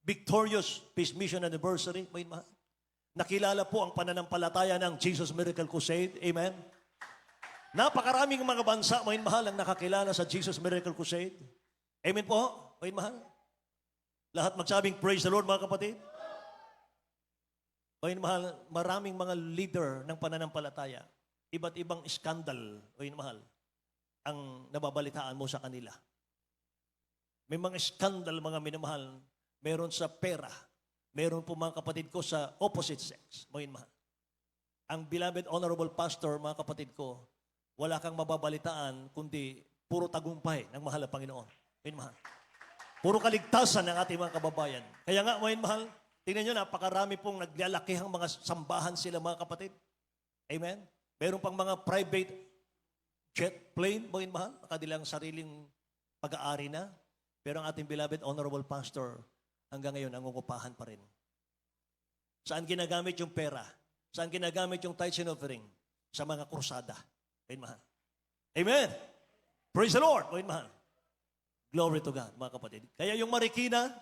A: victorious Peace Mission Anniversary, mga mahal, nakilala po ang pananampalataya ng Jesus Miracle Crusade. Amen? Napakaraming mga bansa, mga mahal, ang nakakilala sa Jesus Miracle Crusade. Amen po, mga mahal. Lahat magsabing, praise the Lord, mga kapatid. Mga mahal, maraming mga leader ng pananampalataya, iba't ibang skandal, mga mahal, ang nababalitaan mo sa kanila. May mga skandal, mga minamahal, meron sa pera, meron po mga kapatid ko sa opposite sex, mga mahal. Ang beloved honorable pastor, mga kapatid ko, wala kang mababalitaan, kundi puro tagumpay ng mahal na Panginoon. Mga mahal. Puro kaligtasan ng ating mga kababayan. Kaya nga, mga mahal, tingnan nyo, napakarami pong naglalakihang mga sambahan sila, mga kapatid. Amen? Meron pang mga private jet plane, mga mahal, nakadilang sariling pag-aari na. Pero ang ating beloved honorable pastor, hanggang ngayon, nangungupahan pa rin. Saan ginagamit yung pera? Saan ginagamit yung tithes and offering? Sa mga krusada. Mga mahal. Amen? Praise the Lord, mga mahal. Glory to God, mga kapatid. Kaya yung Marikina,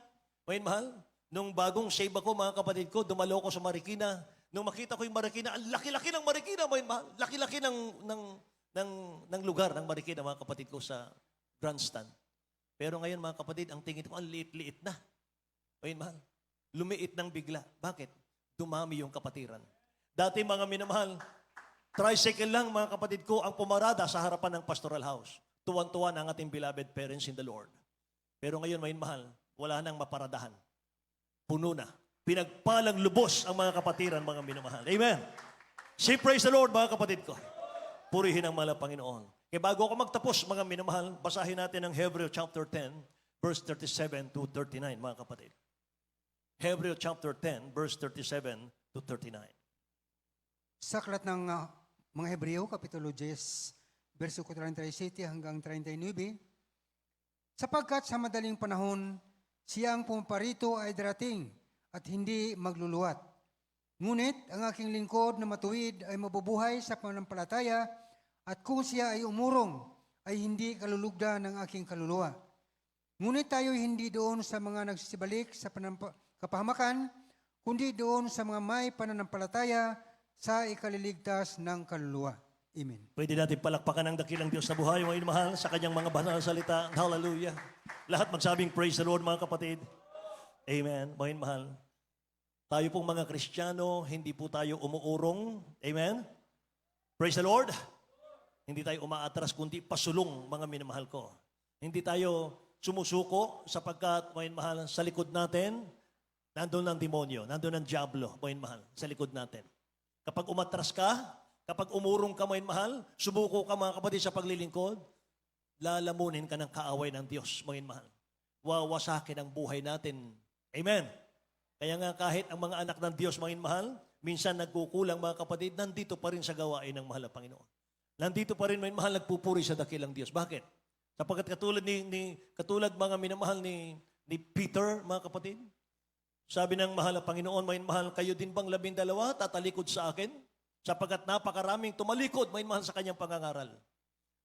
A: mga mahal, nung bagong save ako, mga kapatid ko, dumalo ko sa Marikina. Nung makita ko yung Marikina, ang laki-laki ng Marikina, mga mahal. Laki-laki ng lugar ng Marikina, mga kapatid ko, sa grandstand. Pero ngayon, mga kapatid, ang tingin ko, ang liit-liit na. Mga mahal, lumiit ng bigla. Bakit? Dumami yung kapatiran. Dati, mga minamahal, tricycle lang, mga kapatid ko, ang pumarada sa harapan ng pastoral house. Tuwan-tuwan ang ating beloved parents in the Lord. Pero ngayon, may mahal, wala nang maparadahan. Puno na. Pinagpalang lubos ang mga kapatiran, mga minamahal. Amen. Say praise the Lord, mga kapatid ko. Purihin ang mahal na Panginoon. Kaya bago ako magtapos, mga minamahal, basahin natin ang Hebreo chapter 10, verse 37 to 39, mga kapatid. Hebreo chapter 10, verse 37 to 39.
C: Sa aklat ng mga Hebreo, Kapitulo 10, versikulo 37 hanggang 39, sapagkat sa madaling panahon, siya ang pumaparito ay darating at hindi magluluwat. Ngunit ang aking lingkod na matuwid ay mabubuhay sa pananampalataya at kung siya ay umurong, ay hindi kalulugdan ng aking kaluluwa. Ngunit tayo hindi doon sa mga nagsisibalik sa kapahamakan, kundi doon sa mga may pananampalataya sa ikaliligtas ng kaluluwa. Amen.
A: Pwede natin palakpakan ang dakilang Diyos na buhay, mga inamahal, sa kanyang mga banal na salita. Hallelujah. Lahat magsabing praise the Lord, mga kapatid. Amen. Mga inamahal. Tayo pong mga Kristiyano, hindi po tayo umuurong. Amen. Praise the Lord. Hindi tayo umaatras, kundi pasulong, mga minamahal ko. Hindi tayo sumusuko sapagkat, mga inamahal, sa likod natin, nandun ang demonyo, nandun ang diablo, mga inamahal, sa likod natin. Kapag umatras ka, kapag umurong ka, mga mahal, subuko ka, mga kapatid, sa paglilingkod, lalamunin ka ng kaaway ng Diyos, mga mahal. Wawasakin ang buhay natin. Amen. Kaya nga kahit ang mga anak ng Diyos, mga mahal, minsan nagkukulang mga kapatid, nandito pa rin sa gawain ng mahal na Panginoon. Nandito pa rin mga mahal, nagpupuri sa dakilang Diyos. Bakit? Sapagkat katulad mga minamahal ni Peter, mga kapatid, sabi ng mahal na Panginoon, mga mahal, kayo din bang 12 tatalikod sa akin? Sapagkat napakaraming tumalikod, mga mahal, sa kanyang pangangaral.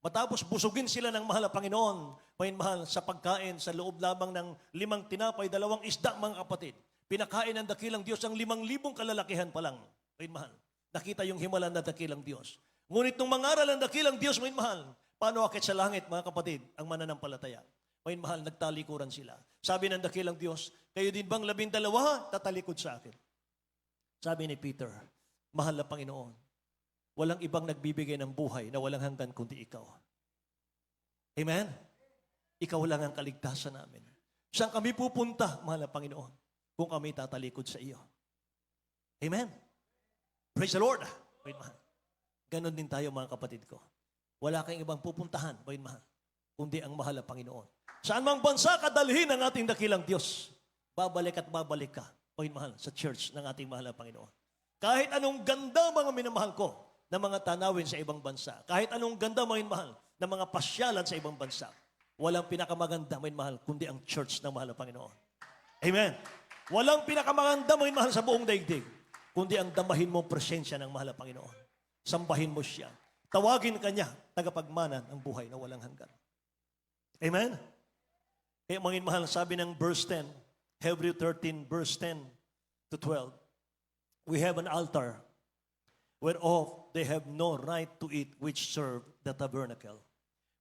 A: Matapos busugin sila ng mahal na Panginoon, mga mahal, sa pagkain, sa loob lamang ng 5 tinapay, 2 isda, mga kapatid. Pinakain ng dakilang Diyos ang 5,000 kalalakihan pa lang, mga mahal. Nakita yung himalan na dakilang Diyos. Ngunit nung mangaral ang dakilang Diyos, mga mahal, paano akit sa langit, mga kapatid, ang mananampalataya? Mga mahal, nagtalikuran sila. Sabi ng dakilang Diyos, kayo din bang 12 tatalikod sa akin? Sabi ni Peter, mahal na Panginoon, walang ibang nagbibigay ng buhay na walang hanggan kundi ikaw. Amen? Ikaw lang ang kaligtasan namin. Saan kami pupunta, mahal na Panginoon, kung kami tatalikod sa iyo? Amen? Praise the Lord. Wait, mahal. Ganon din tayo, mga kapatid ko. Wala kayong ibang pupuntahan, wait, mahal, kundi ang mahal na Panginoon. Saan mang bansa kadalhin ang ating dakilang Diyos, babalik at babalik ka, wait, mahal, sa church ng ating mahal na Panginoon. Kahit anong ganda, mga minamahal ko, na mga tanawin sa ibang bansa, kahit anong ganda, mga mahal, na mga pasyalan sa ibang bansa, walang pinakamaganda, mga mahal, kundi ang church ng mahal na Panginoon. Amen. Walang pinakamaganda, mga mahal, sa buong daigdig, kundi ang damahin mong presensya ng mahal na Panginoon. Sambahin mo siya. Tawagin ka niya, tagapagmana ng buhay na walang hanggan. Amen? Kaya mga mahal, sabi ng verse 10, Hebrew 13, verse 10 to 12, we have an altar whereof they have no right to eat which serve the tabernacle.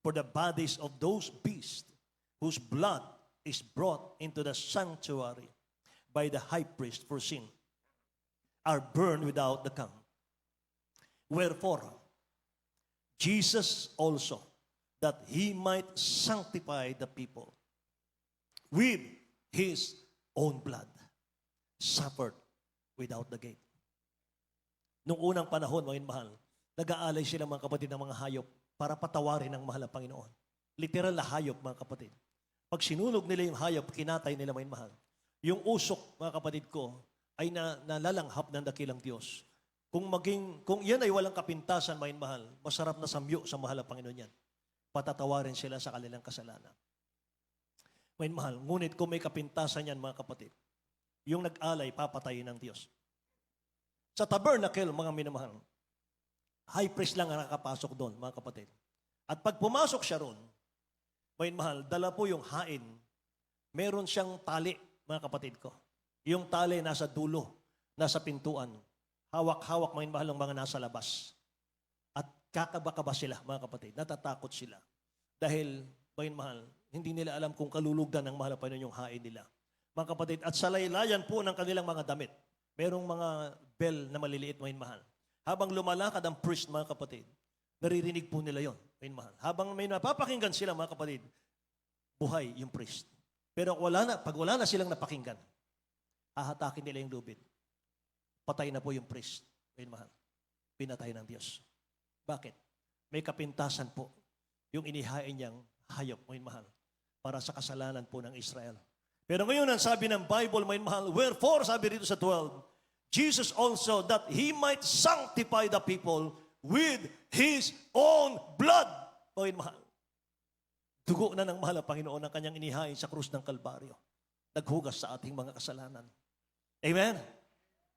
A: For the bodies of those beasts whose blood is brought into the sanctuary by the high priest for sin are burned without the camp. Wherefore, Jesus also, that he might sanctify the people with his own blood, suffered without the gate. Noong unang panahon, mga mahal, nag-aalay sila, mga kapatid, ng mga hayop para patawarin ang mahal na Panginoon. Literal na hayop, mga kapatid. Pag sinunog nila yung hayop, kinatay nila, mga mahal. Yung usok, mga kapatid ko, ay nalalanghap ng dakilang Diyos. Kung yan ay walang kapintasan, mga mahal, masarap na samyo sa mahal na Panginoon yan. Patatawarin sila sa kanilang kasalanan. Mga mahal, ngunit kung may kapintasan yan, mga kapatid, yung nag-alay, papatayin ng Diyos. Sa tabernacle, mga minamahal, high priest lang ang nakapasok doon, mga kapatid. At pag pumasok siya roon, mga mahal, dala po yung hain. Meron siyang tali, mga kapatid ko. Yung tali nasa dulo, nasa pintuan. Hawak-hawak, mga mahal, ng mga nasa labas. At kakaba-kaba sila, mga kapatid. Natatakot sila. Dahil, mga mahal, hindi nila alam kung kalulugdan ng mahal na Panginoon yung hain nila. Mga kapatid, at sa laylayan po ng kanilang mga damit, merong mga bell na maliliit, mga mahal. Habang lumalakad ang priest, mga kapatid, naririnig po nila yon, mga mahal. Habang may napapakinggan sila, mga kapatid, buhay yung priest. Pero pag wala na silang napakinggan, hahatakin nila yung lubid. Patay na po yung priest, mga mahal. Pinatay ng Diyos. Bakit? May kapintasan po yung inihain niyang hayop, mga mahal, para sa kasalanan po ng Israel. Pero ngayon, ang sabi ng Bible, mga mahal, wherefore, sabi rito sa 12, Jesus also, that He might sanctify the people with His own blood. Mga mahal, dugo na ng mahal na Panginoon ang kanyang inihain sa krus ng Kalbaryo. Naghugas sa ating mga kasalanan. Amen?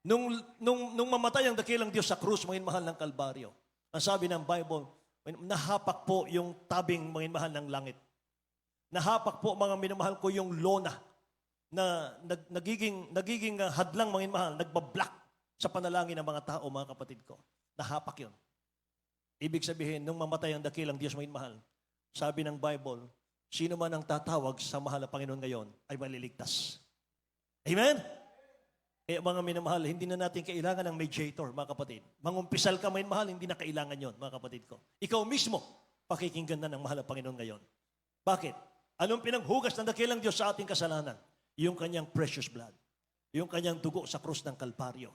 A: Nung mamatay ang dakilang Diyos sa krus, mga mahal ng Kalbaryo, ang sabi ng Bible, nahapak po yung tabing, mga mahal, ng langit. Nahapak po, mga minamahal ko, yung lona na nagiging hadlang, mga mahal, nagbablock sa panalangin ng mga tao, mga kapatid ko. Nahapak yun. Ibig sabihin, nung mamatay ang dakilang Diyos, mga mahal, sabi ng Bible, sino man ang tatawag sa mahal na Panginoon ngayon ay maliligtas. Amen? Kaya mga minamahal, hindi na natin kailangan ng mediator, mga kapatid. Mangumpisal ka, mga mahal, hindi na kailangan yon, mga kapatid ko. Ikaw mismo, pakikinggan na ng mahal na Panginoon ngayon. Bakit? Anong pinanghugas ng dakilang Diyos sa ating kasalanan? Yung kanyang precious blood. Yung kanyang dugo sa krus ng Kalbaryo.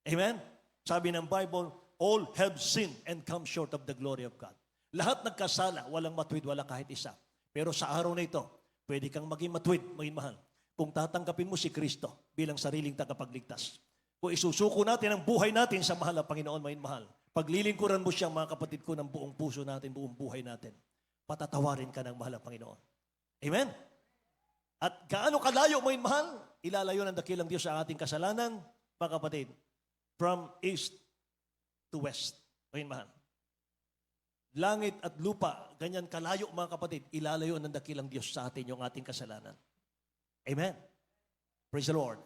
A: Amen? Sabi ng Bible, all have sinned and come short of the glory of God. Lahat nagkasala, walang matuwid, wala kahit isa. Pero sa araw na ito, pwede kang maging matuwid, maging mahal. Kung tatanggapin mo si Kristo bilang sariling tagapagligtas. Kung isusuko natin ang buhay natin sa mahal na Panginoon, mahal, paglilingkuran mo siya, mga kapatid ko, ng buong puso natin, buong buhay natin, patatawarin ka ng mahal na Panginoon. Amen? At gaano kalayo, mahal, ilalayo ng dakilang Diyos sa ating kasalanan, mga kapatid, from east to west. Mahal. Langit at lupa, ganyan kalayo, mga kapatid, ilalayo ng dakilang Diyos sa atin yung ating kasalanan. Amen? Praise the Lord.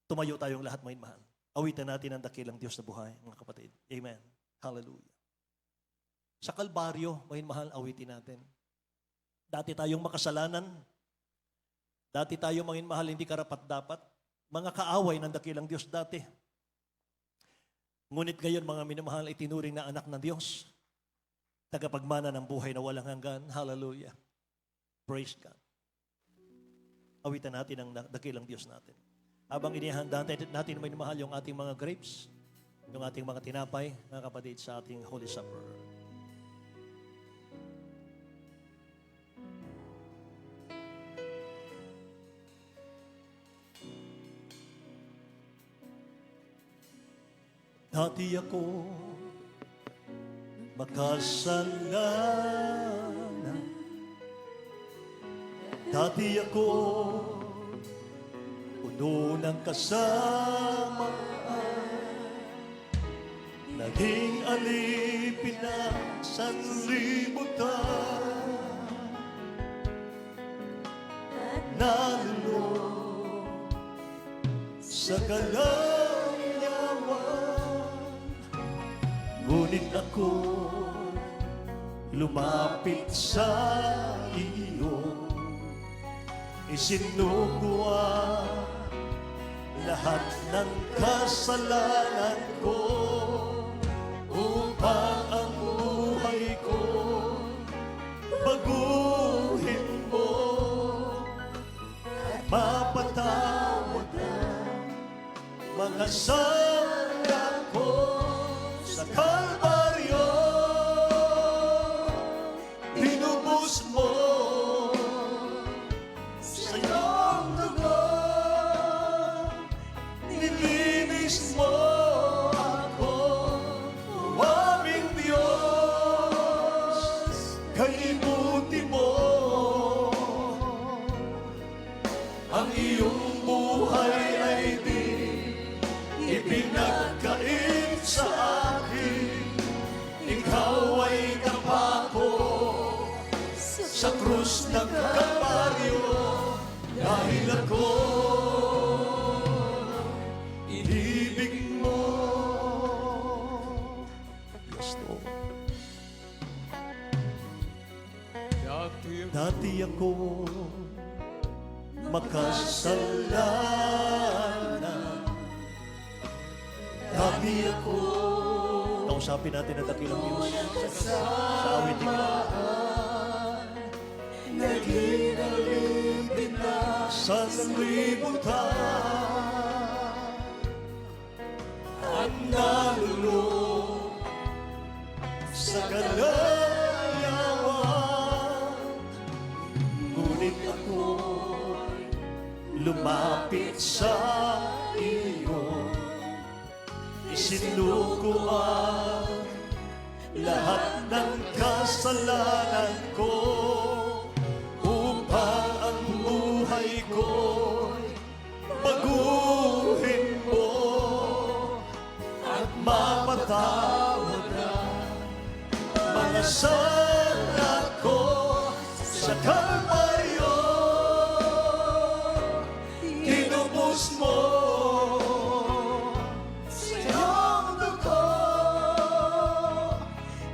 A: Tumayo tayong lahat, mahal. Awitan natin ang dakilang Diyos na buhay, mga kapatid. Amen. Hallelujah. Sa Kalbaryo, mahal, awitin natin. Dati tayong makasalanan. Dati tayong, mahal, hindi karapat-dapat. Mga kaaway ng dakilang Diyos dati. Ngunit ngayon, mga minamahal, itinuring na anak ng Diyos. Tagapagmana ng buhay na walang hanggan. Hallelujah. Praise God. Awitan natin ang dakilang Diyos natin. Habang inihanda natin may mahal yung ating mga grapes, yung ating mga tinapay, mga kapatid, sa ating Holy Supper. Dati ako makasalanan. Dati ako puno ng kasamaan. Naging alipin na sanlibutan. Nalulong sa kalanyawan. Ngunit ako lumapit sa iyo. Isinuko ang lahat ng kasalanan ko upang ang buhay ko baguhin mo at mapatawad ang mga sala ko sa Kalbaryo. Tinubos mo sa iyong dugo, nilinis mo ako, o aming Diyos, kaibuti mo ang iyong buhay ay di ipinagkait sa akin. Ikaw ay napako sa krus ng Kalbaryo, dahil ako inibig mo. Yes, Lord. Dati ako makasalanan. Dati ako, kausapin natin ang dakilang Diyos sa awiting ko. Naging alipin na sa sanlibutan at nalulong sa kalayaan. Ngunit ako lumapit sa iyo. Isinuko ang lahat ng kasalanan ko upang ang buhay ko'y baguhin mo at mapatawad ang mga sala ko sa Kalbaryo. Tinubos mo sa iyong dugo,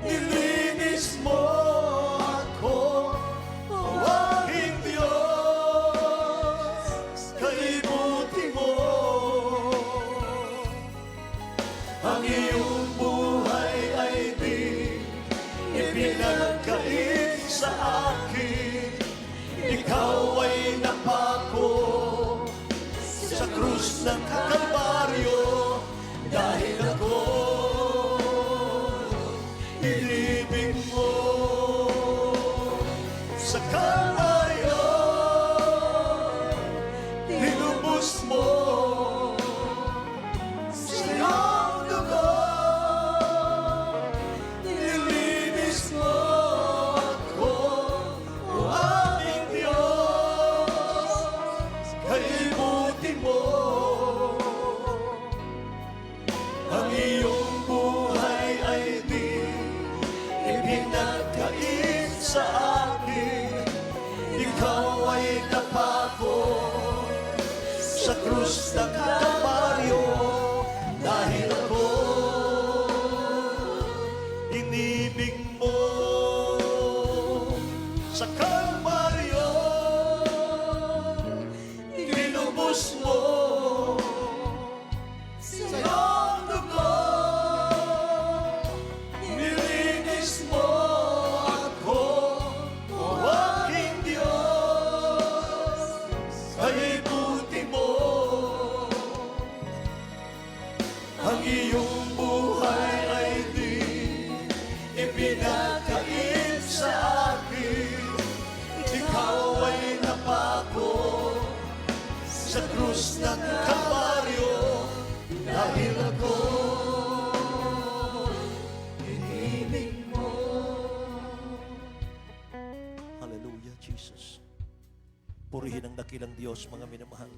A: nilinis mo ako, o aking Diyos, kaibuti mo ang iyong buhay ay di ipinagkait sa akin. Ikaw ay napako sa krus ng Kalbaryo, dahil ako inibig mo sa Kalbaryo. krus ng Kalbaryo, dahil ako inibig mo sa Kalbaryo, tinubos mo sa iyong dugo, nilinis mo ako, o aking Diyos, kay buti mo. Ang iyong buhay ay di ipinagkait sa akin. Ikaw ay napako sa krus ng Kalbaryo, dahil ako inibig mo. Hallelujah, Jesus. Purihin ang dakilang Diyos, mga minamahal.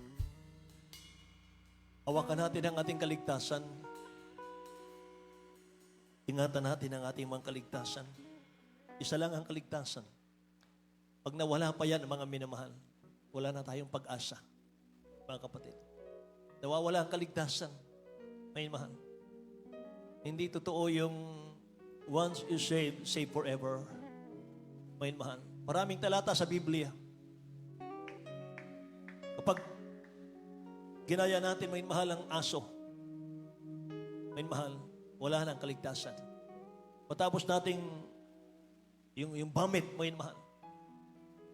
A: Hawakan natin ang ating kaligtasan. Ingatan natin ang ating mga kaligtasan. Isa lang ang kaligtasan. Pag nawala pa yan, mga minamahal, wala na tayong pag-asa, mga kapatid. Nawawala ang kaligtasan, may mahal. Hindi totoo yung once you saved, save forever. May mahal. Maraming talata sa Biblia. Kapag ginaya natin, may mahal ang aso, may mahal, wala na ang kaligtasan. Matapos nating yung vomit, may mahal,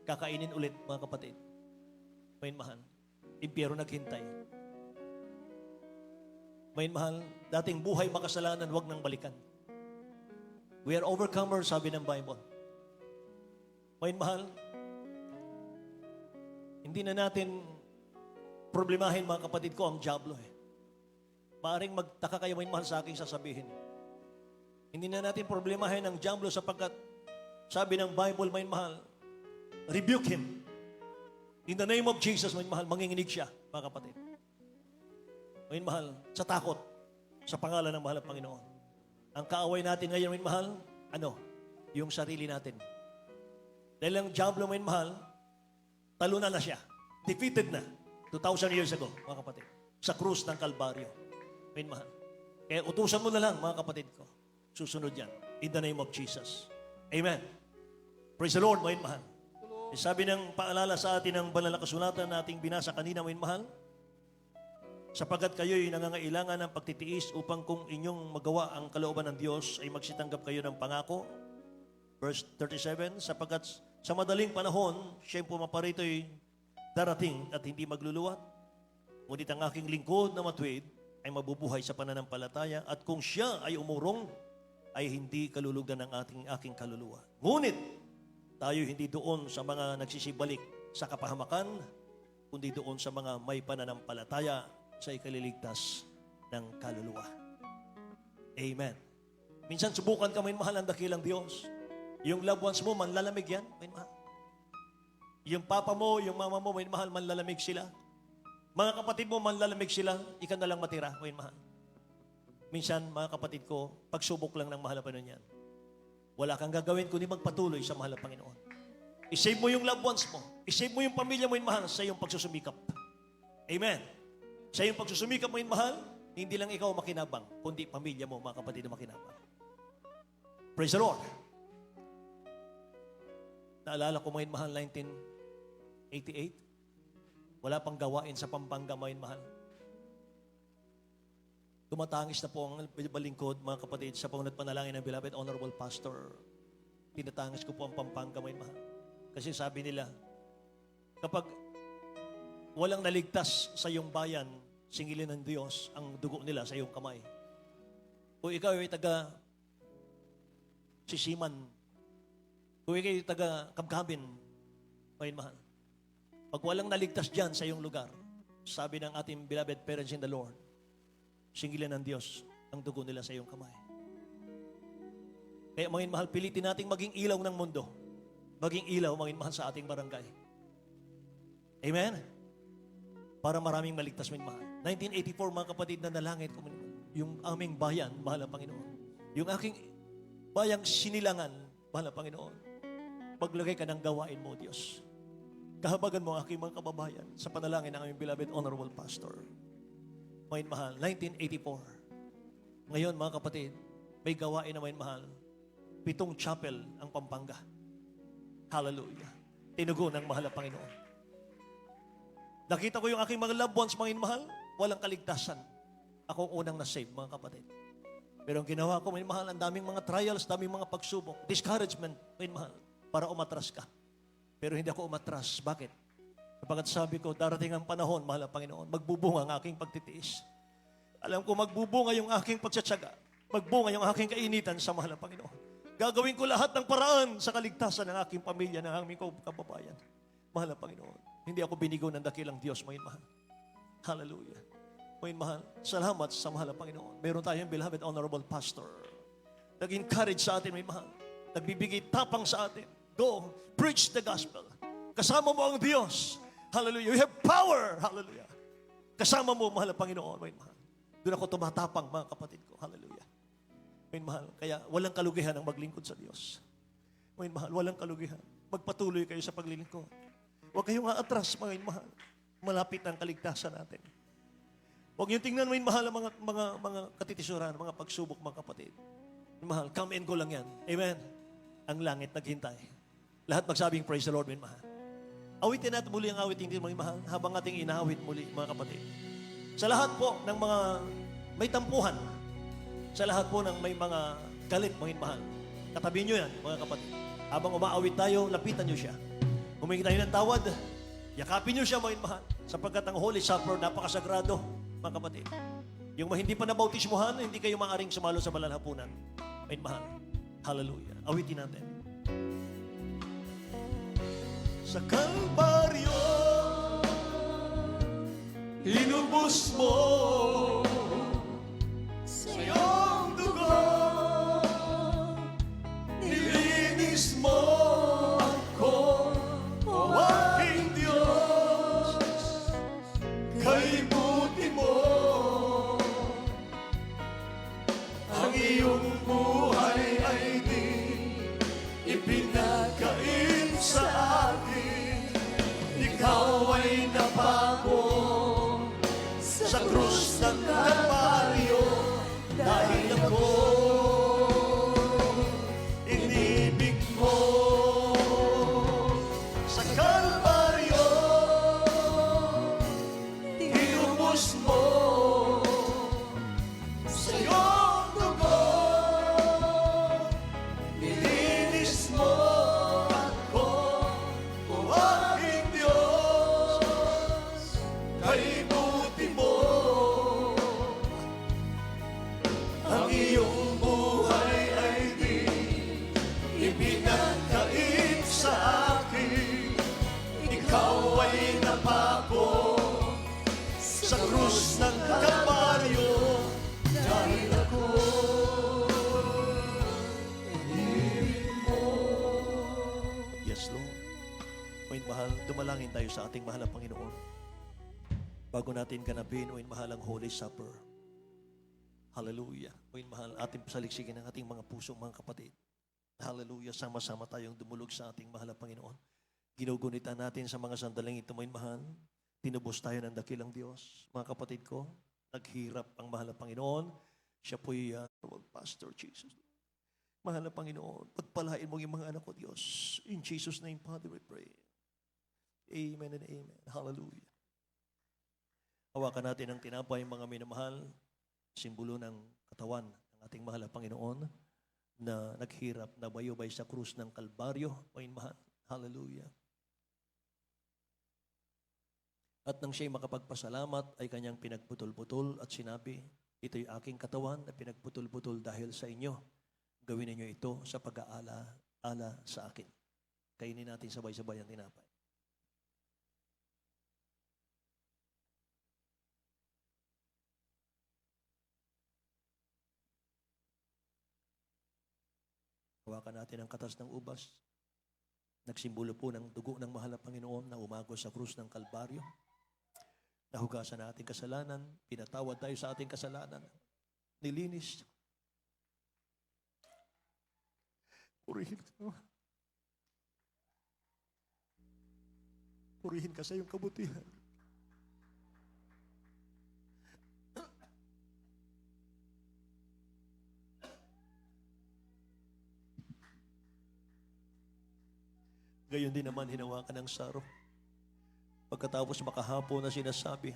A: kakainin ulit, mga kapatid. May mahal, impyero naghintay. May mahal, dating buhay makasalanan, wag nang balikan. We are overcomers, sabi ng Bible. May mahal, hindi na natin problemahin, mga kapatid ko, ang diablo eh. Maaring magtaka kayo, may mahal, sa aking sasabihin. Hindi na natin problemahin ang diablo sapagkat sabi ng Bible, may mahal, rebuke him. In the name of Jesus, may mahal, manginginig siya, mga kapatid. May mahal, sa takot, sa pangalan ng mahal at Panginoon. Ang kaaway natin ngayon, may mahal, ano? Yung sarili natin. Dahil ang diablo, may mahal, talunan na siya. Defeated na. 2,000 years ago, mga kapatid. Sa krus ng Kalbaryo. May mahal. Kaya utusan mo na lang, mga kapatid ko. Susunod yan. In the name of Jesus. Amen. Praise the Lord, may mahal. Sabi ng paalala sa atin ng banal na kasulatan na ating binasa kanina, may mahal, sapagkat kayo'y nangangailangan ng pagtitiis upang kung inyong magawa ang kalooban ng Diyos ay magsitanggap kayo ng pangako. Verse 37, sapagkat sa madaling panahon, siya'y pumaparito'y darating at hindi magluluwat. Ngunit ang aking lingkod na matuwid ay mabubuhay sa pananampalataya at kung siya ay umurong, ay hindi kalulugan ng aking kaluluwa. Ngunit, tayo hindi doon sa mga nagsisibalik sa kapahamakan, kundi doon sa mga may pananampalataya sa ikaliligtas ng kaluluwa. Amen. Minsan subukan ka, may mahal ang dakilang Diyos. Yung loved ones mo, manlalamig yan, may mahal. Yung papa mo, yung mama mo, may mahal, manlalamig sila. Mga kapatid mo, manlalamig sila, ikaw na lang matira, may mahal. Minsan, mga kapatid ko, pagsubok lang ng mahal na Panginoon yan. Wala kang gagawin kundi magpatuloy sa mahal na Panginoon. I-save mo yung loved ones mo. I-save mo yung pamilya mo yung mahal sa iyong pagsusumikap. Amen. Sa iyong pagsusumikap mo yung mahal, hindi lang ikaw makinabang, kundi pamilya mo, mga kapatid na makinabang. Praise the Lord. Naalala ko mo yung mahal, 1988. Wala pang gawain sa Pampanga mo yung mahal. Tumatangis na po ang balingkod, mga kapatid, sa panganpanalangin ng beloved Honorable Pastor. Tinatangis ko po ang Pampanga, may mahal. Kasi sabi nila, kapag walang naligtas sa iyong bayan, singilin ng Diyos ang dugo nila sa iyong kamay. Kung ikaw ay taga Sisiman, kung ikaw ay taga Kabkabin, may mahal. Pag walang naligtas dyan sa iyong lugar, sabi ng ating beloved parents in the Lord, singilan ng Diyos ang dugo nila sa iyong kamay. Kaya mga mahal, pilitin nating maging ilaw ng mundo. Maging ilaw, mga mahal, sa ating barangay. Amen? Para maraming maligtas, mga mahal. 1984, mga kapatid, na nalangit ko, yung aming bayan, mahal na Panginoon. Yung aking bayang sinilangan, mahal na Panginoon. Maglagay ka ng gawain mo, Diyos. Kahabagan mo ang aking mga kababayan sa panalangin ng aming beloved Honorable Pastor. Mga mahal, 1984. Ngayon mga kapatid, may gawain na mga mahal. 7 chapel ang Pampanga. Hallelujah. Tinugo ng mahal na Panginoon. Nakita ko yung aking mga loved ones, mga mahal, walang kaligtasan. Ako ang unang na-save, mga kapatid. Pero ang ginawa ko, mga mahal, ang daming mga trials, daming mga pagsubok, discouragement, mga mahal, para umatras ka. Pero hindi ako umatras. Bakit? Kapag sabi ko, darating ang panahon, mahal na Panginoon, magbubunga ang aking pagtitiis. Alam ko, magbubunga yung aking pagtsatsaga. Magbunga yung aking kainitan sa mahal na Panginoon. Gagawin ko lahat ng paraan sa kaligtasan ng aking pamilya, ng aming kababayan. Mahal na Panginoon. Hindi ako binigo ng dakilang Diyos, mga mahal. Hallelujah. Mga mahal, salamat sa mahal na Panginoon. Meron tayong beloved Honorable Pastor. Nag-encourage sa atin, mga mahal. Nagbibigay tapang sa atin. Go, preach the gospel. Kasama mo ang Diyos. Hallelujah. You have power. Hallelujah. Kasama mo, mahal na Panginoon, mga mahal. Doon ako tumatapang, mga kapatid ko. Hallelujah. Mga mahal, kaya walang kalugihan ang maglingkod sa Diyos. Mga mahal, walang kalugihan. Magpatuloy kayo sa paglilingkod. Huwag kayong aatras, mga mahal. Malapit ang kaligtasan natin. Huwag yung tingnan, mga mahal, ang mga katitisuran, mga pagsubok, mga kapatid. Mga mahal, come and go lang yan. Amen. Ang langit naghintay. Lahat magsabing praise the Lord, mga mahal. Awitin natin muli ang awitin din, mga mahal, habang ating inaawit muli, mga kapatid. Sa lahat po ng mga may tampuhan, sa lahat po ng may mga galit, mga mahal, katabi nyo yan, mga kapatid. Habang umaawit tayo, lapitan nyo siya. Humingi tayo ng tawad, yakapin nyo siya, mga mahal, sapagkat ang Holy Supper, napakasagrado, mga kapatid. Yung hindi pa nabautismuhan, hindi kayo maaring sumalo sa balalhapunan. Mga mahal, hallelujah. Awitin natin. Sa Kalbaryo, inubos mo sa iyong dugo, nilinis mo ako, o aking Diyos, kay buti mo ang iyong buhay ay di ipinagkain sa akin. Ikaw ay napako sa krus ng Kalbaryo dahil ako inibig mo. Sa Kalbaryo inubos mo sa iyong dugo, nilinis mo ako, o aking Diyos, kay buti mo ang iyong buhay ay di ipinagkait sa akin. Ikaw ay napako sa krus ng Kalbaryo dahil ako inibig mo. Yes, Lord. Oin mahal, dumalangin tayo sa ating mahal na Panginoon. Bago natin ganapin, oin mahal, ang Holy Supper. Hallelujah. Oin mahal, ating pasaligsigin ang ating mga puso, mga kapatid. Hallelujah. Sama-sama tayong dumulog sa ating mahal na Panginoon. Ginugunitan natin sa mga sandaling ito, oin mahal. Tinubos tayo ng dakilang Diyos. Mga kapatid ko, naghirap ang mahal na Panginoon. Siya po'y Pastor Jesus. Mahal na Panginoon, pagpalain mo yung mga anak ko, Diyos. In Jesus' name, Father, we pray. Amen and amen. Hallelujah. Hawakan natin ang tinapay, mga minamahal, simbolo ng katawan ng ating mahal na Panginoon na naghirap na bayubay sa krus ng Kalbaryo. Mga mahal. Hallelujah. At nang siya'y makapagpasalamat ay kanyang pinagputol-putol at sinabi, ito'y aking katawan na pinagputol-putol dahil sa inyo. Gawin ninyo ito sa pag-aala sa akin. Kainin natin sabay-sabay ang tinapay. Hawakan natin ang katas ng ubas. Nagsimbolo po ng dugo ng mahal na Panginoon na umagos sa krus ng Kalbaryo. Nahugasan na ating kasalanan, pinatawad tayo sa ating kasalanan, nilinis. Purihin ka. Purihin ka sa iyong kabutihan. Gayon din naman hinawakan ng saro. Pagkatapos makahapon na sinasabi,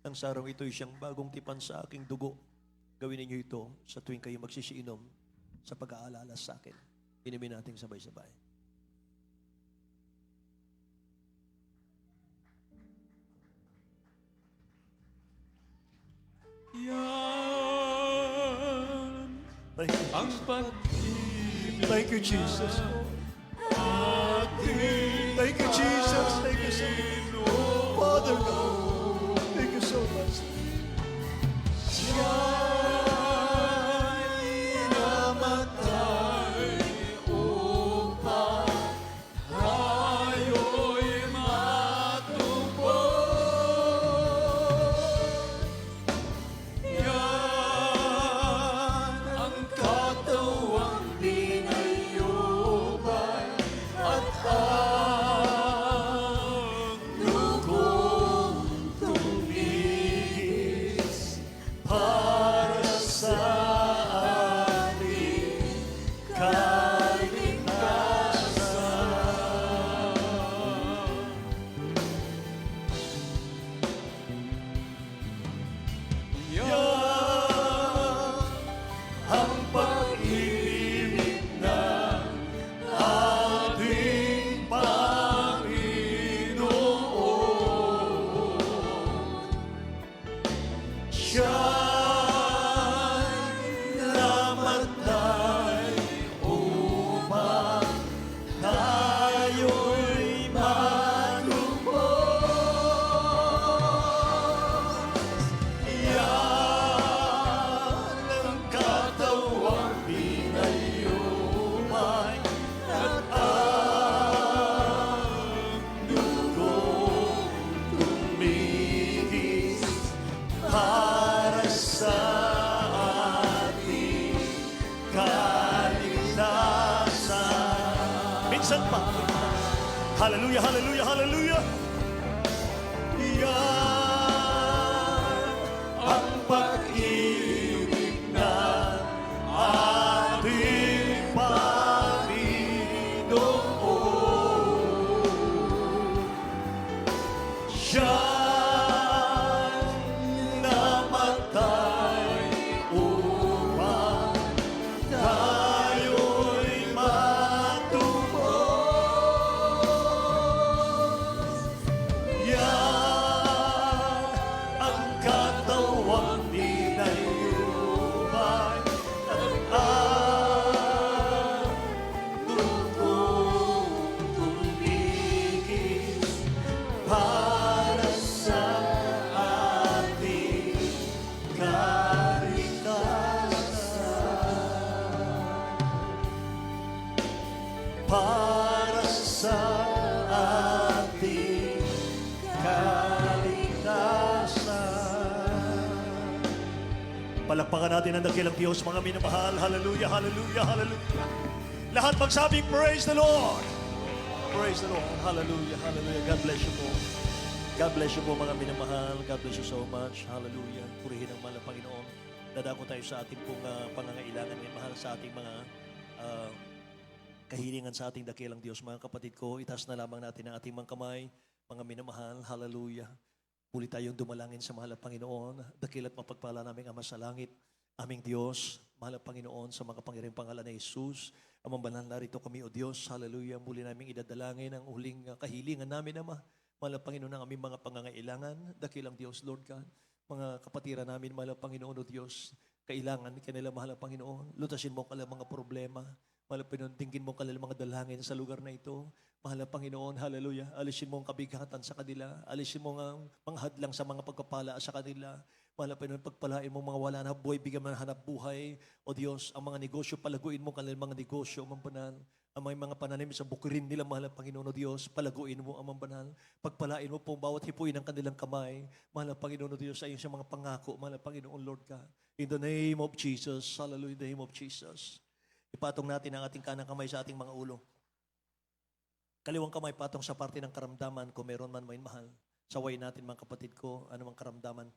A: ang sarong ito'y siyang bagong tipan sa aking dugo. Gawin ninyo ito sa tuwing kayo magsisiinom sa pag-aalala sa akin. Inumin natin sabay-sabay.
D: Yan
A: Thank you,
D: ang
A: Jesus.
D: pag-ibig
A: Thank you, Jesus. Thank you, Jesus. Thank you so much. Father God, thank you so much.
D: tayo'y matupad. Yan ang katawang pinayubay at ang dugong
A: Tumigis para sa ating
D: yan
A: ang pag-ibig ng ating Panginoon. Siya'y namatay upang tayo'y malubos. Yan ang katawang pinayumay at ang dugong tumigis para sa ating kaligtasan. Minsan pa. Hallelujah, hallelujah, hallelujah. Yan ang pag-ibig ng ating Panginoon. Siya'y namatay upang tayo'y matubos. Yan ang katawang pinayumay at ang dugong tumigis para sa ating kaligtasan. Para sa ating kaligtasan. Palakpakan natin ang dakilang Diyos, mga minamahal. Hallelujah, hallelujah, hallelujah. Lahat magsabing, praise the Lord. Praise the Lord. Hallelujah, hallelujah. God bless you po. God bless you po, mga minamahal. God bless you so much. Hallelujah. Purihin ang mahal na Panginoon. Dadako tayo sa ating pong pangangailangan ngayon, mahal, sa ating mga ah, kahilingan sa ating dakilang Diyos. Mga kapatid ko, itaas na lamang natin ang ating mga kamay, mga minamahal. Hallelujah. Muli tayong dumalangin sa mahal na Panginoon. Dakila't mapagpala naming Ama sa langit, aming Diyos, mahal na Panginoon, sa mga pangyariang pangalan ni Jesus. Amang banal, narito kami, O Diyos. Hallelujah. Muli naming idadalangin ang huling kahilingan namin, Ama. Mahal na Panginoon, ang aming mga pangangailangan. Dakilang Diyos, Lord God. Mga kapatiran namin, mahal na Panginoon, O Diyos. Kailangan kanila, mahal na Panginoon. Lutasin mo kanilang mga problema. Mahal na Panginoon, tingin mo kanilang mga dalangin sa lugar na ito. Mahal na Panginoon, hallelujah. Alisin mo ang kabigatan sa kanila. Alisin mo ang mga hadlang sa mga pagpapala sa kanila. Mahal na Panginoon, pagpalain mo mga wala na buhay, bigyan mo ng hanap buhay. O Diyos, ang mga negosyo, palaguin mo kanilang mga negosyo, Amang Banal. Ang mga pananim sa bukirin nila, mahal na Panginoon, O Diyos, palaguin mo, Amang Banal. Pagpalain mo po bawat hipuin ng kanilang kamay. Mahal na Panginoon, O Diyos, sa iyong mga pangako, mahal na Panginoon, Lord God. In the name of Jesus, hallelujah, in the name of Jesus. Ipatong natin ang ating kanang kamay sa ating mga ulo. Kaliwang kamay patong sa parte ng karamdaman, kung meron man may mahal. Saway natin mga kapatid ko, anumang karamdaman,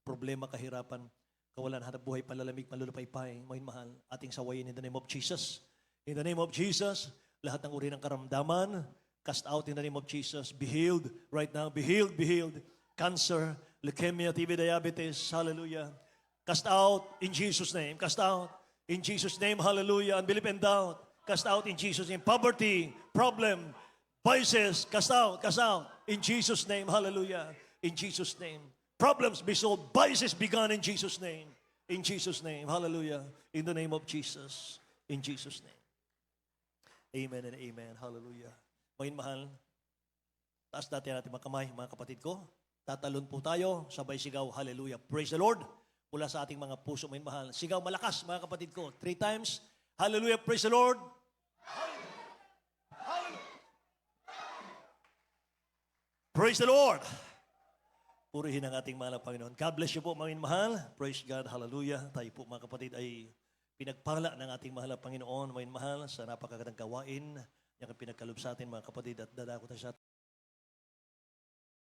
A: problema, kahirapan, kawalan, hanap buhay, palalamig, malulupaypay, may mahal, ating sawayin in the name of Jesus. In the name of Jesus, lahat ng uri ng karamdaman, cast out in the name of Jesus. Be healed right now. Be healed, be healed. Cancer, leukemia, TB, diabetes, hallelujah. Cast out in Jesus' name. Cast out in Jesus' name, hallelujah. Unbelief and doubt, cast out in Jesus' name. Poverty, problem, vices, cast out in Jesus' name, hallelujah. In Jesus' name. Problems be solved, vices be gone in Jesus' name. In Jesus' name, hallelujah. In the name of Jesus. In Jesus' name. Amen and amen, hallelujah. Ngayon mahal, taas natin mga kamay, mga kapatid ko. Tatalon po tayo, sabay sigaw, hallelujah. Praise the Lord. Mula sa ating mga puso, ngayon mahal. Sigaw malakas, mga kapatid ko. 3 times, hallelujah, praise the Lord. Praise the Lord. Purihin ang ating mahal na Panginoon. God bless you po, mga mahal. Praise God, hallelujah. Tayo po, mga kapatid, ay pinagpala ng ating mahal na Panginoon, mga mahal, sa napakagandang gawain. Yung pinagkalob sa atin, mga kapatid, at dadako tayo sa